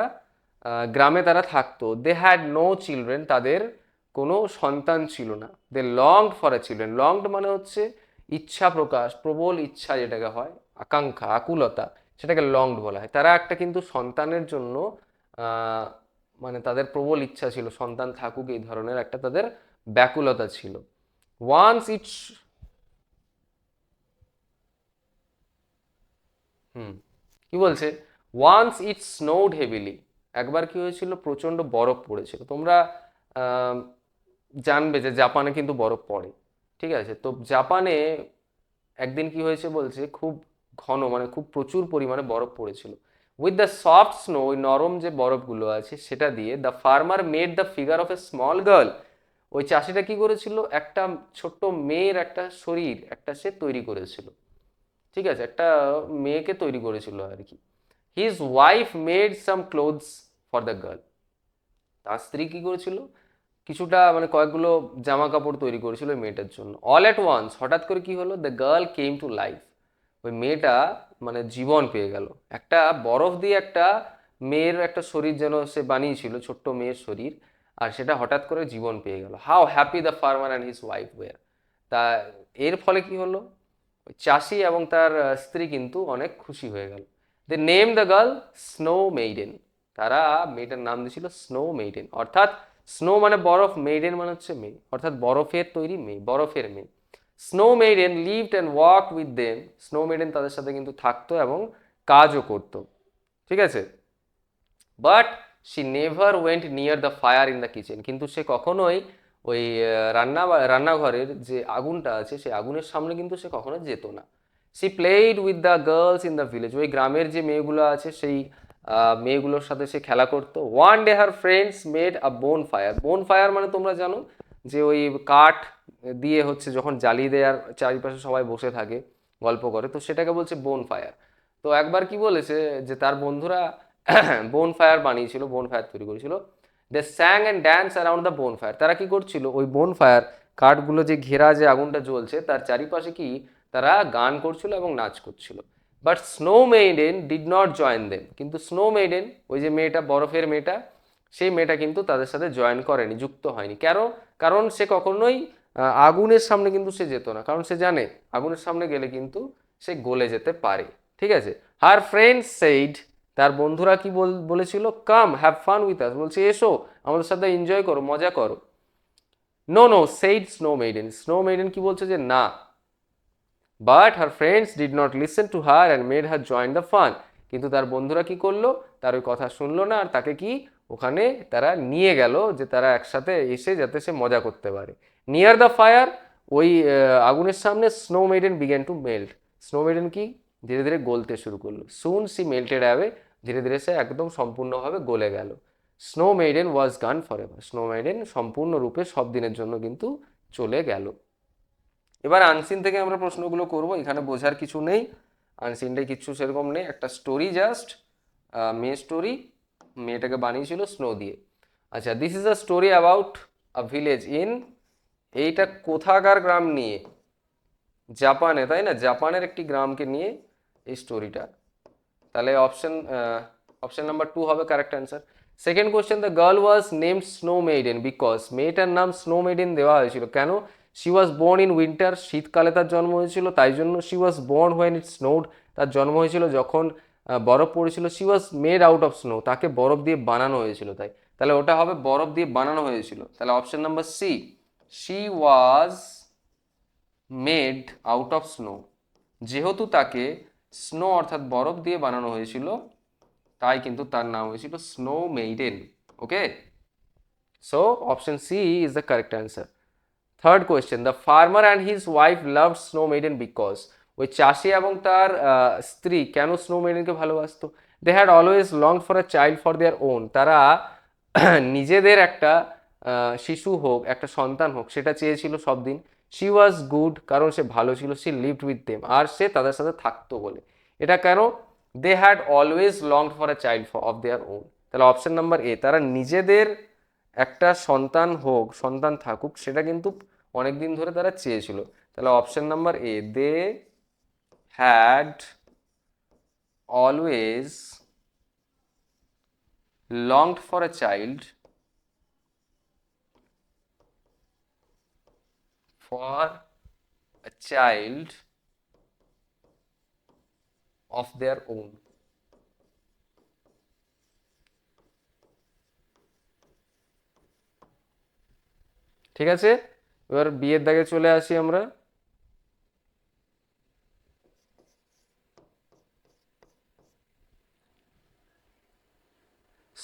গ্রামে তারা থাকতো। দে হ্যাড নো চিলড্রেন, তাদের কোনো সন্তান ছিল না। দে লংড ফর এ চিলড্রেন, লংড মানে হচ্ছে ইচ্ছা প্রকাশ, প্রবল ইচ্ছা যেটাকে হয়, আকাঙ্ক্ষা, আকুলতা, সেটাকে লংড বলা হয়। তারা একটা কিন্তু সন্তানের জন্য আহ, মানে তাদের প্রবল ইচ্ছা ছিল, সন্তান থাকুক, এই ধরনের একটা তাদের ব্যাকুলতা ছিল। ওয়ান্স ইটস, হুম, কি বলছে? ওয়ান্স ইট স্নোড হেভিলি, একবার কি হয়েছিল? প্রচন্ড বরফ পড়েছিল। তোমরা আহ, জানবে যে জাপানে কিন্তু বরফ পড়ে, ঠিক আছে? তো জাপানে একদিন কি হয়েছে বলছে, খুব ঘন মানে খুব প্রচুর পরিমাণে বরফ পড়েছিল। উইথ দ্য সফট স্নো, ওই নরম যে বরফগুলো আছে সেটা দিয়ে, the farmer made the figure of a small girl, ওই চাষিটা কি করেছিল? একটা ছোট্ট মেয়ের একটা শরীর একটা সে তৈরি করেছিল, ঠিক আছে? একটা মেয়েকে তৈরি করেছিল আর কি। His wife made some clothes for the girl, তার স্ত্রী কি করেছিল? কিছুটা মানে কয়েকগুলো জামা কাপড় তৈরি করেছিল ওই মেয়েটার জন্য। অল অ্যাট ওয়ান্স, হঠাৎ করে কি হলো? The girl came to life, ওই মেয়েটা মানে জীবন পেয়ে গেল। একটা বরফ দিয়ে একটা মেয়ের একটা শরীর যেন সে বানিয়েছিল, ছোট্ট মেয়ের শরীর, আর সেটা হঠাৎ করে জীবন পেয়ে গেল। How happy the farmer and his wife were, তা এর ফলে কি হলো? ওই চাষি এবং তার স্ত্রী কিন্তু অনেক খুশি হয়ে গেল। They name the girl Snow Maiden, তারা মেয়েটার নাম দিয়েছিল স্নো মেইডেন, অর্থাৎ স্নো মানে বরফ, মেইডেন মানে হচ্ছে মেয়ে, অর্থাৎ বরফের তৈরি মেয়ে, বরফের মেয়ে। Snow maiden lived and walk with them, snow maiden তাদের সাথে কিন্তু থাকতো এবং কাজও করতো, ঠিক আছে? But she never went near the fire in the kitchen, কিন্তু সে কখনোই ওই রান্নাঘরের যে আগুনটা আছে সেই আগুনের সামনে কিন্তু সে কখনো যেত না। She played with the girls in the village, ওই গ্রামের যে মেয়েগুলো আছে সেই মেয়েগুলোর সাথে সে খেলা করতো। One day her friends made a বোন ফায়ার, বোন ফায়ার মানে তোমরা জানো যে ওই কাঠ দিয়ে হচ্ছে যখন জ্বালিয়ে দেওয়ার চারিপাশে সবাই বসে থাকে গল্প করে, তো সেটাকে বলছে বোন ফায়ার। তো একবার কি বলেছে যে তার বন্ধুরা বোন ফায়ার বানিয়েছিল, বোন ফায়ার তৈরি করেছিল। They sang and dance around the bonfire, তারা কি করছিল? ওই বোন ফায়ার, কাঠগুলো যে ঘেরা যে আগুনটা জ্বলছে তার চারিপাশে কি তারা গান করছিল এবং নাচ করছিল। But snow maiden did not join them, কিন্তু স্নো মেইডেন ওই যে মেয়েটা, বরফের মেয়েটা, সেই মেয়েটা কিন্তু তাদের সাথে জয়েন করেনি, যুক্ত হয়নি। কেন? কারণ সে কখনোই আগুনের সামনে কিন্তু সে যেত না, কারণ সে জানে আগুনের সামনে গেলে কিন্তু সে গলে যেতে পারে, ঠিক আছে? হার ফ্রেন্ডস সেইড, তার বন্ধুরা কি বলেছিল? Come have fun with us, বলছে এসো আমাদের সাথে এনজয় করো, মজা করো। No no said snow maiden, snow maiden কি বলছে? যে না। But her friends did not listen to her and made her join the fun, কিন্তু তার বন্ধুরা কি করলো? তার ওই কথা শুনলো না, আর তাকে কি ওখানে তারা নিয়ে গেল যে তারা একসাথে এসে যাতে সে মজা করতে পারে। নিয়ার দ্য ফায়ার, ওই আগুনের সামনে, snow maiden began to melt, snow maiden কি ধীরে ধীরে গলতে শুরু করলো। সুন সি মেল্টেড অ্যাওয়ে, ধীরে ধীরে সে একদম সম্পূর্ণভাবে গলে গেল। স্নো মেইডেন ওয়াজ গান ফর এভার, স্নো মেইডেন সম্পূর্ণরূপে সব দিনের জন্য কিন্তু চলে গেল। এবার আনসিন থেকে আমরা প্রশ্নগুলো করব, এখানে বোঝার কিছু নেই, আনসিনটাই কিছু সেরকম নেই, একটা স্টোরি জাস্ট, মেয়ে স্টোরি, মেয়েটাকে বানিয়েছিল স্নো দিয়ে। আচ্ছা, this is a story about a village in, এইটা কোথাকার গ্রাম নিয়ে? জাপানে, তাই না? জাপানের একটি গ্রামকে নিয়ে এই স্টোরিটা। তাহলে অপশন নাম্বার 2 হবে correct answer. Second question, the girl was named Snow maiden because, মেয়েটার নাম স্নো মেইডেন দেওয়া হয়েছিল কেন? She was born in winter, শীতকালে তার জন্ম হয়েছিল তাই জন্য। She was born when it snowed, তার জন্ম হয়েছিল যখন বরফ পড়েছিল। She was made out of snow, তাকে বরফ দিয়ে বানানো হয়েছিল তাই। তাহলে ওটা হবে বরফ দিয়ে বানানো হয়েছিল। তাহলে option number C, she was made out of snow, যেহেতু তাকে স্নো অর্থাৎ বরফ দিয়ে বানানো হয়েছিল তাই কিন্তু তার নাম হয়েছিল snow maiden. Okay, so option C is the correct answer. Third question, the farmer and his wife love snow maiden because, ওই চাষি এবং তার স্ত্রী কেন স্নো মেইডেনকে ভালোবাসতো? They had always long for a child for their own, তারা নিজেদের একটা শিশু হোক, একটা সন্তান হোক, সেটা চেয়েছিল সব দিন। শি ওয়াজ গুড, কারণ সে ভালো ছিল। শি লিভড উইথ দেম, আর সে তাদের সাথে থাকতো বলে। এটা কেন? They had always longed for a child of their own. তাহলে অপশন নাম্বার এ, তারা নিজেদের একটা সন্তান হোক, সন্তান থাকুক, সেটা কিন্তু অনেকদিন ধরে তারা চেয়েছিল। তাহলে option number A, they had always longed for a child for a child of their own. ঠিক আছে, এবার বিয়ের দাগে চলে আসি আমরা।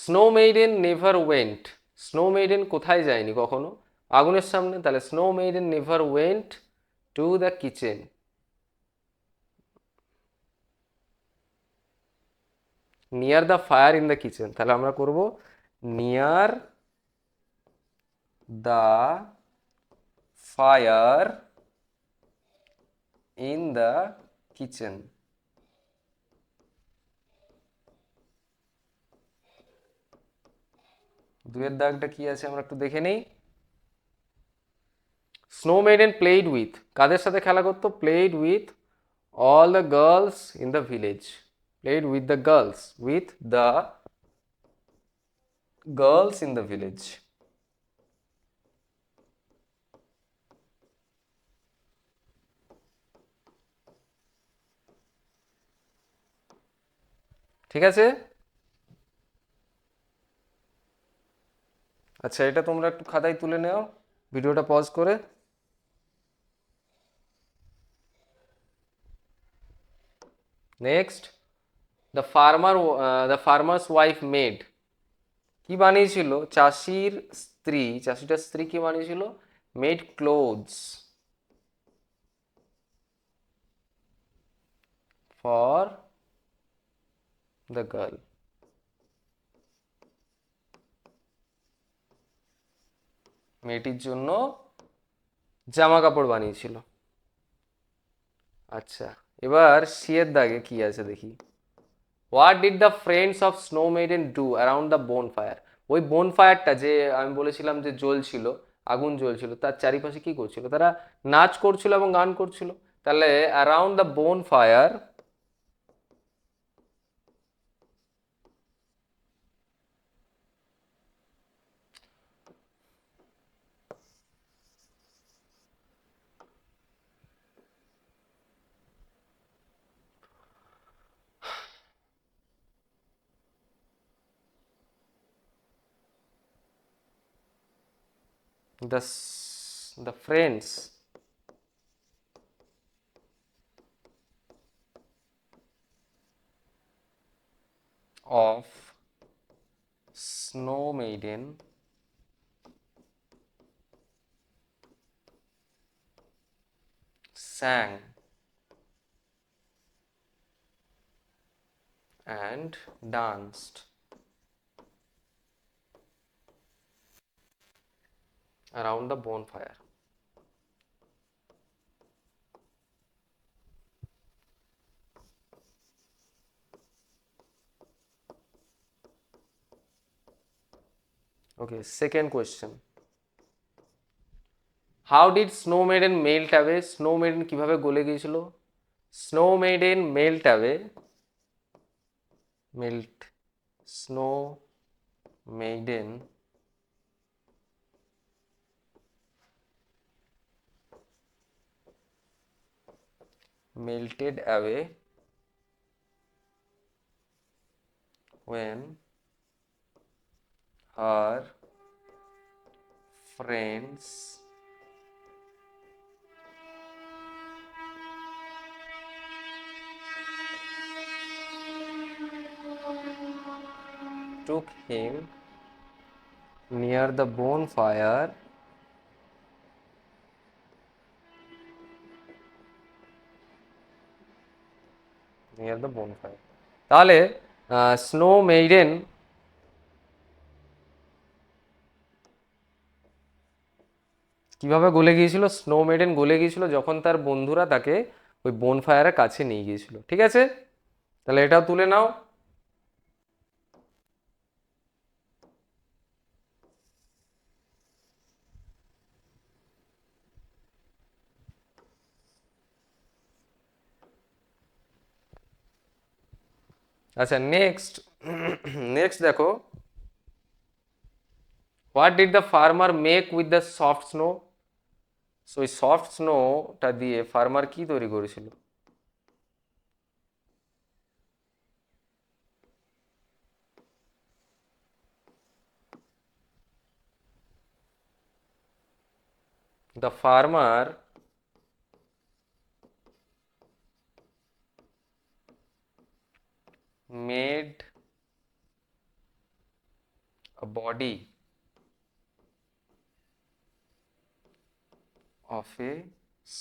Snow maiden never went, snow maiden কোথায় যায়নি কখনো? আগুনের সামনে। তাহলে snow maiden never went to the kitchen, near the fire in the kitchen. তাহলে আমরা করব near the fire in the kitchen. দুয়ের দাগটা কি আছে আমরা একটু দেখে নেই। স্নো মেইডেন প্লেইড উইথ, কাদের সাথে খেলা করতো? Played with all the girls in the village, played with the girls, with the girls in the village. ঠিক আছে, আচ্ছা এটা তোমরা একটু খাতায় তুলে নাও, ভিডিওটা পজ করে। Next, the farmers wife made, কি বানিয়েছিল? চাষির স্ত্রী, চাষিটার স্ত্রী কি বানিয়েছিল? Made clothes for the girl, মেয়েটির জন্য জামা কাপড় বানিয়েছিল। আচ্ছা, এবার সিয়ের দাগে কি আছে দেখি। What did the friends of snow maiden do around the বোন ফায়ার, ওই বোন ফায়ারটা যে আমি বলেছিলাম যে জ্বলছিল, আগুন জ্বলছিল, তার চারিপাশে কি করছিল? তারা নাচ করছিল এবং গান করছিল। তাহলে অ্যারাউন্ড দ্য বোন fire, the friends of snow maiden sang and danced around the bonfire. Okay, second question, how did snow maiden melt away? Snow maiden কিভাবে গলে গিয়েছিল? Snow maiden melt away, melt, snow maiden melted away when her friends took him near the bonfire near the bonfire। তাহলে স্নো মেইডেন কিভাবে গলে গিয়েছিল? স্নো মেইডেন গলে গিয়েছিল যখন তার বন্ধুরা তাকে ওই বনফায়ারের কাছে নিয়ে গিয়েছিল। ঠিক আছে, তাহলে এটাও তুলে নাও। আচ্ছা, নেক্সট নেক্সট দেখো, what did the farmer make with the soft snow? So ওই সফট স্নোটা দিয়ে ফার্মার কি তৈরি করেছিল? The farmer made a body of a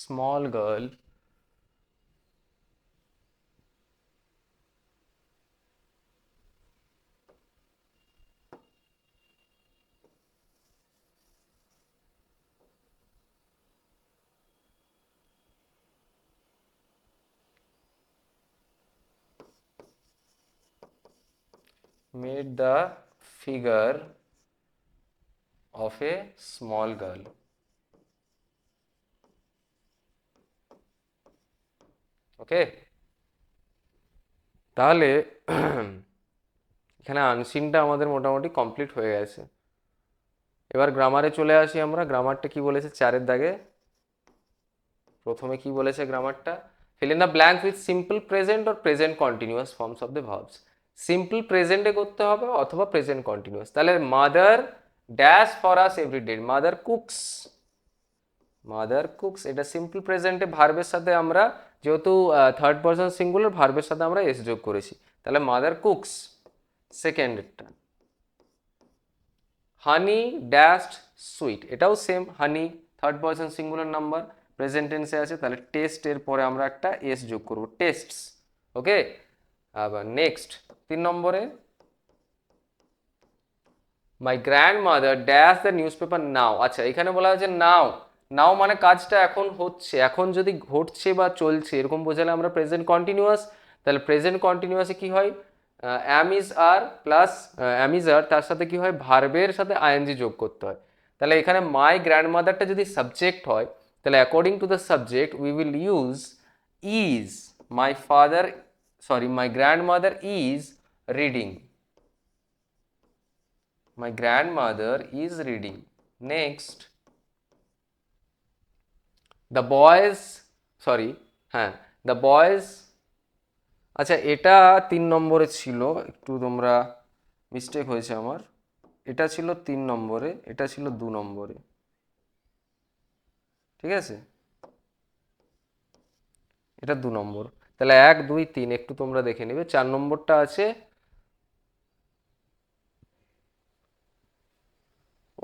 small girl made the figure of a small girl। ওকে, তাহলে এখানে আনসিনটা আমাদের মোটামুটি কমপ্লিট হয়ে গেছে। এবার গ্রামারে চলে আসি আমরা। গ্রামারটা কি বলেছে চারের দাগে? প্রথমে কি বলেছে গ্রামারটা? fill in the blanks with simple present or present continuous forms of the verbs। Simple প্রেজেন্টে করতে হবে অথবা প্রেজেন্ট কন্টিনিউয়াস। তাহলে mother dash for us every day, mother cooks, mother cooks, এটা সিম্পল প্রেজেন্টে ভার্বের সাথে আমরা যেহেতু থার্ড পারসন সিঙ্গুলার, ভার্বের সাথে আমরা এস যোগ করেছি, তাহলে মাদার কুকস। সেকেন্ডেরটা, হানি ড্যাশড সুইট, এটাও same, honey third person singular number, present টেন্সে আছে, তাহলে টেস্ট এর পরে আমরা একটা এস যোগ করব, টেস্টস। ওকে, আবার নেক্সট 3 নম্বরে, my grandmother dash the newspaper now. আচ্ছা, এখানে বলা হয়েছে নাও, নাও মানে কাজটা এখন হচ্ছে, এখন যদি ঘটছে বা চলছে এরকম বোঝালে আমরা প্রেজেন্ট কন্টিনিউয়াস। তাহলে প্রেজেন্ট কন্টিনিউয়াসে কি হয়? Am is are plus am is are, তার সাথে কি হয়? ভার্বের সাথে আইএনজি যোগ করতে হয়। তাহলে এখানে মাই গ্র্যান্ড মাদারটা যদি সাবজেক্ট হয়, তাহলে according to the subject we will use is. My father, sorry, my grand mother is reading, my grandmother is reading। Next, the boys, sorry, হ্যাঁ, the boys, আচ্ছা এটা 3 নম্বরে ছিল, একটু তোমরা মিস্টেক হয়েছে আমার, এটা ছিল 3 নম্বরে, এটা ছিল 2 নম্বরে। ঠিক আছে, এটা 2 নম্বর, তাহলে 1 2 3 একটু তোমরা দেখে নেবে। 4 নম্বরটা আছে,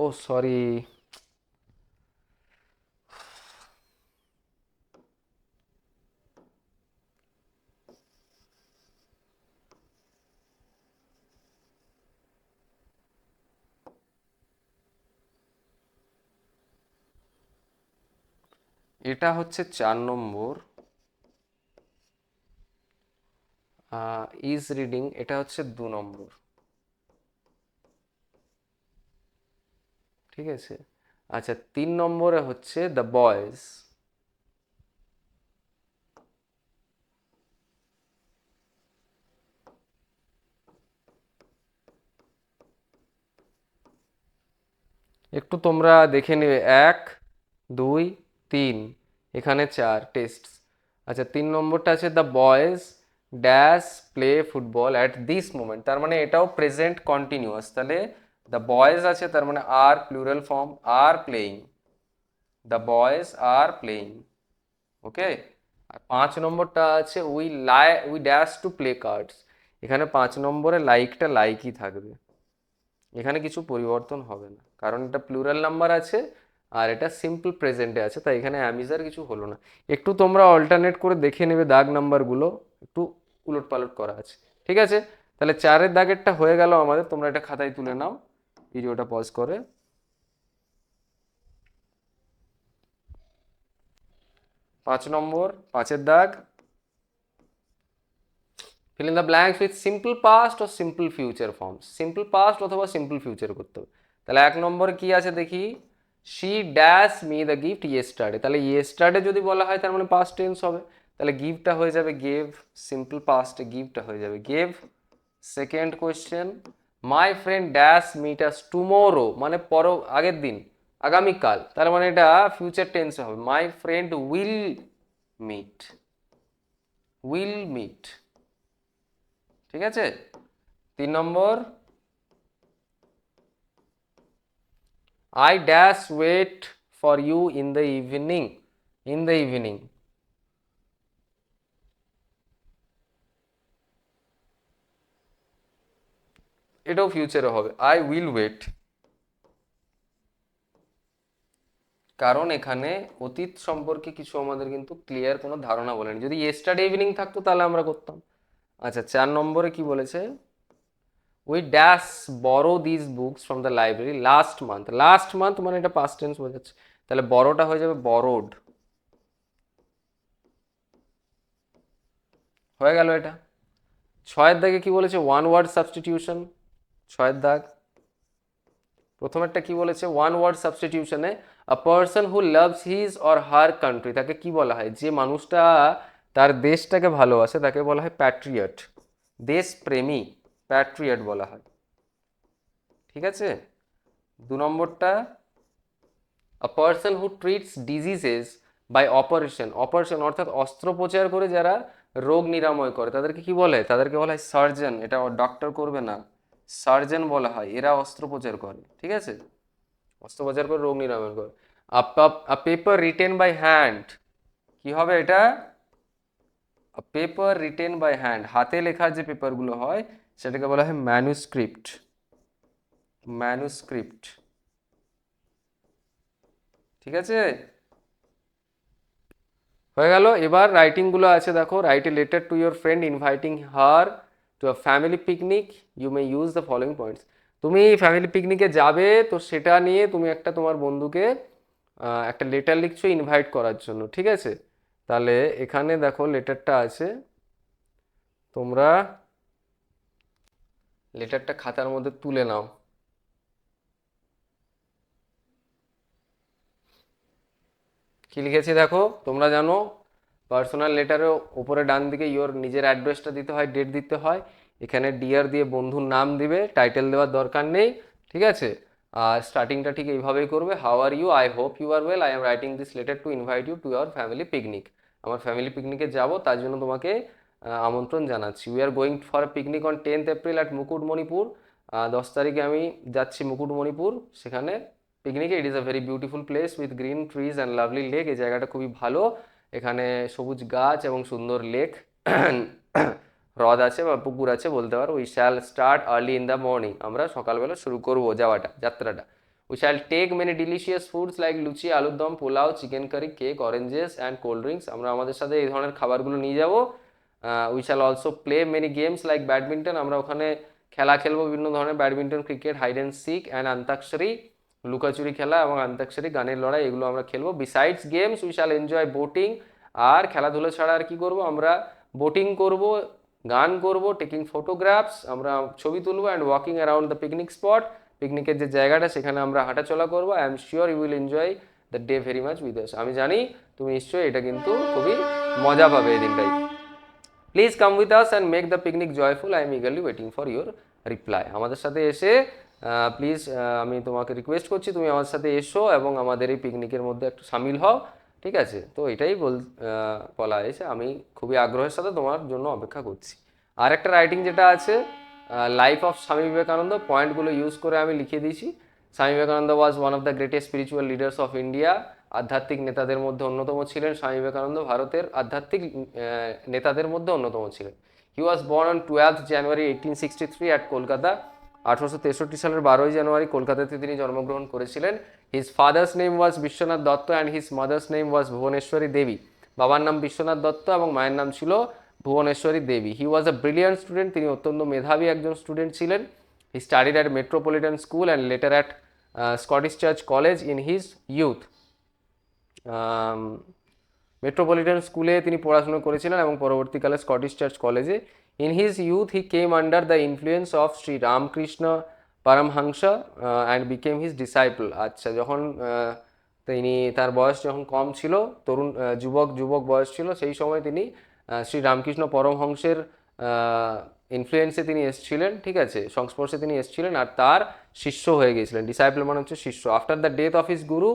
ও সরি, এটা হচ্ছে 4 নম্বর, ইজ রিডিং, এটা হচ্ছে 2 নম্বর। ঠিক আছে। আচ্ছা 3 নম্বরে হচ্ছে দ্য বয়েজ। একটু তোমরা দেখে নেবে, 1 2 3, এখানে 4 টেস্ট। আচ্ছা 3 নম্বরটা আছে the boys dash play football at this moment, তার মানে এটাও প্রেজেন্ট কন্টিনিউয়াস, তাহলে দ্য বয়েজ আছে তার মানে are plural form, are playing, the boys are playing. Okay. আর 5 নম্বরটা আছে we dash to play cards, এখানে 5 নম্বরে লাইকটা লাইকই থাকবে, এখানে কিছু পরিবর্তন হবে না, কারণ এটা প্লুরাল নাম্বার আছে আর এটা সিম্পল প্রেজেন্টে আছে, তাই এখানে অ্যামিজার কিছু হলো না। একটু তোমরা অল্টারনেট করে দেখে নেবে, দাগ নাম্বারগুলো একটু উলট পালট করা আছে। ঠিক আছে, তাহলে 4-এর দাগেরটা হয়ে গেল আমাদের, তোমরা এটা খাতায় তুলে নাও, ভিডিওটা পজ করে। 5 নম্বর, 5-এর দাগ, fill in the blanks with simple past or simple future forms, simple past অথবা সিম্পল ফিউচার করতে হবে। তাহলে 1 নম্বর কি আছে দেখি, she dash me the gift yesterday, তাহলে yesterday যদি বলা হয় তার মানে পাস্ট টেন্স হবে, তাহলে গিফটটা হয়ে যাবে gave, সিম্পল পাস্টে গিফটটা হয়ে যাবে gave। Second question, my friend dash meet us tomorrow, মানে আগের দিন, আগামীকাল, তার মানে এটা ফিউচার টেন্সে হবে, my friend meet will meet. ঠিক আছে। 3 নম্বর, I dash wait for you in the evening, in the evening, এটাও ফিউচারে হবে, আই উইল ওয়েট, কারণ এখানে অতীত সম্পর্কে কিছু আমাদের কিন্তু ক্লিয়ার কোনো ধারণা বলেনি, যদি ইয়েস্টারডে ইভিনিং থাকতো তাহলে আমরা করতাম। আচ্ছা 4 নম্বরে কি বলেছে, we dash borrow this books from the library last month, last month মানে এটা পাস্ট টেন্স বোঝাচ্ছে, তাহলে বড়টা হয়ে যাবে বরোড, হয়ে গেল এটা। 6-এর দাগে কি বলেছে, ওয়ান ওয়ার্ড সাবস্টিটিউশন, 6-এর দাগ, প্রথমেরটা কি বলেছে, ওয়ান ওয়ার্ড সাবস্টিটিউশনে a person who loves his or her country, তাকে কি বলা হয়, যে মানুষটা তার দেশটাকে ভালোবাসে তাকে বলা হয় প্যাট্রিয়ট, দেশপ্রেমী, প্যাট্রিয়ট বলা হয়। ঠিক আছে। 2 নম্বরটা, a person who treats diseases by operation, operation অর্থাৎ অস্ত্রোপচার করে যারা রোগ নিরাময় করে তাদেরকে কি বলে, তাদেরকে বলা হয় সার্জন, এটা ডক্টর করবে না, সার্জন বলা হয়, এরা অস্ত্রোপচার করে। ঠিক আছে, অস্ত্রোপচার করে রোগ নিরাময় করে। A paper written by hand, কি হবে এটা, a paper written by hand, হাতে লেখা যে পেপারগুলো হয় সেটাকে বলা হয় ম্যানুস্ক্রিপ্ট, ম্যানুস্ক্রিপ্ট। ঠিক আছে, হয়ে গেল। এবার রাইটিং গুলো আছে দেখো, write a letter to your friend inviting her to a family picnic, you may use the following points, তুমি ফ্যামিলি পিকনিকে যাবে তো সেটা নিয়ে তুমি একটা তোমার বন্ধুকে একটা লেটার লিখছো ইনভাইট করার জন্য। ঠিক আছে, তাহলে এখানে দেখো লেটারটা আছে, তোমরা লেটারটা খাতার মধ্যে তুলে নাও। কি লিখেছি দেখো, তোমরা জানো পার্সোনাল লেটারে উপরে ডান দিকে ইওর নিজের অ্যাড্রেসটা দিতে হয়, ডেট দিতে হয়, এখানে ডিয়ার দিয়ে বন্ধুর নাম দিবে, টাইটেল দেওয়ার দরকার নেই। ঠিক আছে, আর স্টার্টিংটা ঠিক এইভাবেই করবে, how are you, I hope you are well, I am writing this letter to invite you to your family picnic, আমার ফ্যামিলি পিকনিকে যাব তার জন্য তোমাকে আমন্ত্রণ জানাচ্ছি। We are going for a picnic on 10th April at Mukutmanipur, 10 তারিখে আমি যাচ্ছি মুকুটমণিপুর, সেখানে পিকনিকে, it is a very beautiful place with green trees and lovely lake, এই জায়গাটা খুবই ভালো, এখানে সবুজ গাছ এবং সুন্দর লেক, হ্রদ আছে বা পুকুর আছে বলতে পারো। We shall start early in the morning, আমরা সকালবেলা শুরু করবো যাত্রাটা। We shall take many delicious foods like luchi, আলুর দম, pulao, chicken curry, cake, oranges and cold drinks, আমরা আমাদের সাথে এই ধরনের খাবারগুলো নিয়ে যাবো। We shall also play many games like badminton, আমরা ওখানে খেলা খেলবো বিভিন্ন ধরনের, badminton, cricket, hide and seek and antakshari, লুকাচুরি খেলা এবং আন্তাক্ষরী, গানের লড়াই, এগুলো আমরা খেলবো। Besides games we shall enjoy boating, আর খেলাধুলো ছাড়া আর কি করবো, আমরা বোটিং করব, গান করব, টেকিং ফটোগ্রাফস, আমরা ছবি তুলবো, and walking around the picnic spot, পিকনিকের যে জায়গাটা সেখানে আমরা হাঁটাচলা করবো। I am sure you will enjoy the day very much with us. আমি জানি তুমি নিশ্চয়ই এটা কিন্তু খুবই মজা পাবে এই দিনটাই। Please come with us and make the picnic joyful, I am eagerly waiting for your reply. আমাদের সাথে এসে প্লিজ, আমি তোমাকে রিকোয়েস্ট করছি তুমি আমার সাথে এসো এবং আমাদের এই পিকনিকের মধ্যে একটু সামিল হও, ঠিক আছে? তো এটাই বলা হয়েছে। আমি খুবই আগ্রহের সাথে তোমার জন্য অপেক্ষা করছি। আর একটা রাইটিং যেটা আছে, লাইফ অফ স্বামী বিবেকানন্দ, পয়েন্টগুলো ইউজ করে আমি লিখে দিয়েছি। Swami Vivekananda was one of the greatest spiritual leaders of India. আধ্যাত্মিক নেতাদের মধ্যে অন্যতম ছিলেন স্বামী বিবেকানন্দ, ভারতের আধ্যাত্মিক নেতাদের মধ্যে অন্যতম ছিলেন। He was born on 12th January 1863 at Kolkata. 1863 সালের 12ই জানুয়ারি কলকাতাতে তিনি জন্মগ্রহণ করেছিলেন। His father's name was Vishwanath Dutta and his mother's name was Bhubaneswari Devi. বাবার নাম বিশ্বনাথ দত্ত এবং মায়ের নাম ছিল Bhubaneswari Devi. He was a brilliant student, তিনি অত্যন্ত মেধাবী একজন স্টুডেন্ট ছিলেন। He studied at Metropolitan School and later at Scottish Church College in his youth. Metropolitan স্কুলে তিনি পড়াশোনা করেছিলেন এবং পরবর্তীকালে স্কটিশ চার্চ কলেজে। In his youth he came under the influence of Shri Ramakrishna Paramahamsa and became his disciple. আচ্ছা, যখন তিনি, তার বয়স যখন কম ছিল, তরুণ যুবক বয়স ছিল, সেই সময় তিনি শ্রী রামকৃষ্ণ পরমহংসের ইনফ্লুয়েন্সে তিনি এসেছিলেন, ঠিক আছে, সংস্পর্শে তিনি এসেছিলেন আর তার শিষ্য হয়ে গিয়েছিলেন। ডিসাইপল মানে হচ্ছে শিষ্য। After the death of his guru,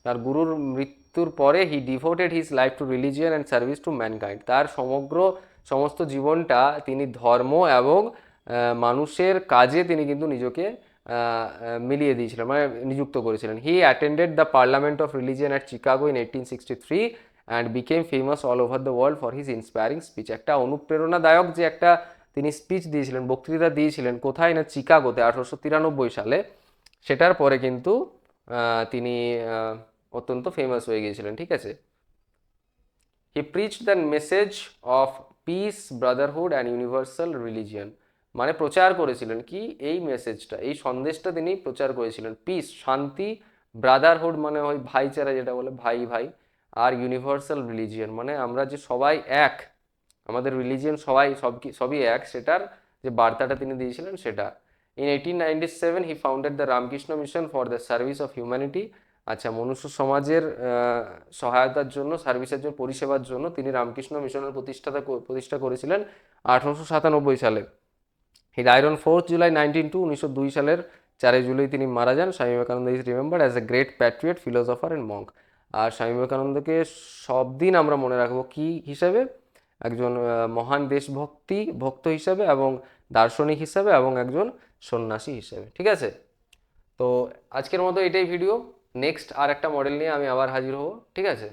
তার গুরুর মৃত্যুর পরে, he devoted his life to religion and service to mankind. তার সমস্ত জীবনটা তিনি ধর্ম এবং মানুষের কাজে তিনি কিন্তু নিজেকে মিলিয়ে দিয়েছিলেন, মানে নিযুক্ত করেছিলেন। হি attended the parliament of religion at Chicago in 1863 and became famous all over the world for his inspiring speech. একটা অনুপ্রেরণাদায়ক যে একটা তিনি স্পিচ দিয়েছিলেন, বক্তৃতা দিয়েছিলেন, কোথায় না চিকাগোতে 1893 সালে। সেটার পরে কিন্তু তিনি অত্যন্ত ফেমাস হয়ে গিয়েছিলেন, ঠিক আছে। He preached the message of peace, brotherhood and universal religion, মানে প্রচার করেছিলেন কি এই মেসেজটা, এই সন্দেশটা তিনি প্রচার করেছিলেন। পিস শান্তি, ব্রাদারহুড মানে ওই ভাইচারা যেটা বলে ভাই ভাই, আর ইউনিভার্সাল রিলিজিয়ন মানে আমরা যে সবাই এক, আমাদের রিলিজিয়ন সবই এক, সেটার যে বার্তাটা তিনি দিয়েছিলেন সেটা। In 1897 he founded the Ramakrishna mission for the service of humanity. আচ্ছা, মনুষ্য সমাজের সহায়তার জন্য, সার্ভিসের জন্য, পরিষেবার জন্য তিনি রামকৃষ্ণ মিশনের প্রতিষ্ঠা করেছিলেন 1897 সালে। He died on 4th July 1902, 1902 সালের 4 জুলাই তিনি মারা যান। Swami Vivekananda is remembered as a great patriot, philosopher and monk. আর স্বামী বিবেকানন্দকে সব দিন আমরা মনে রাখবো কি হিসেবে? একজন মহান ভক্ত হিসেবে এবং দার্শনিক হিসেবে এবং একজন সন্ন্যাসী হিসেবে, ঠিক আছে। তো আজকের মতো এটাই ভিডিও। নেক্সট আর একটা মডেল নিয়ে আমি আবার হাজির হব, ঠিক আছে।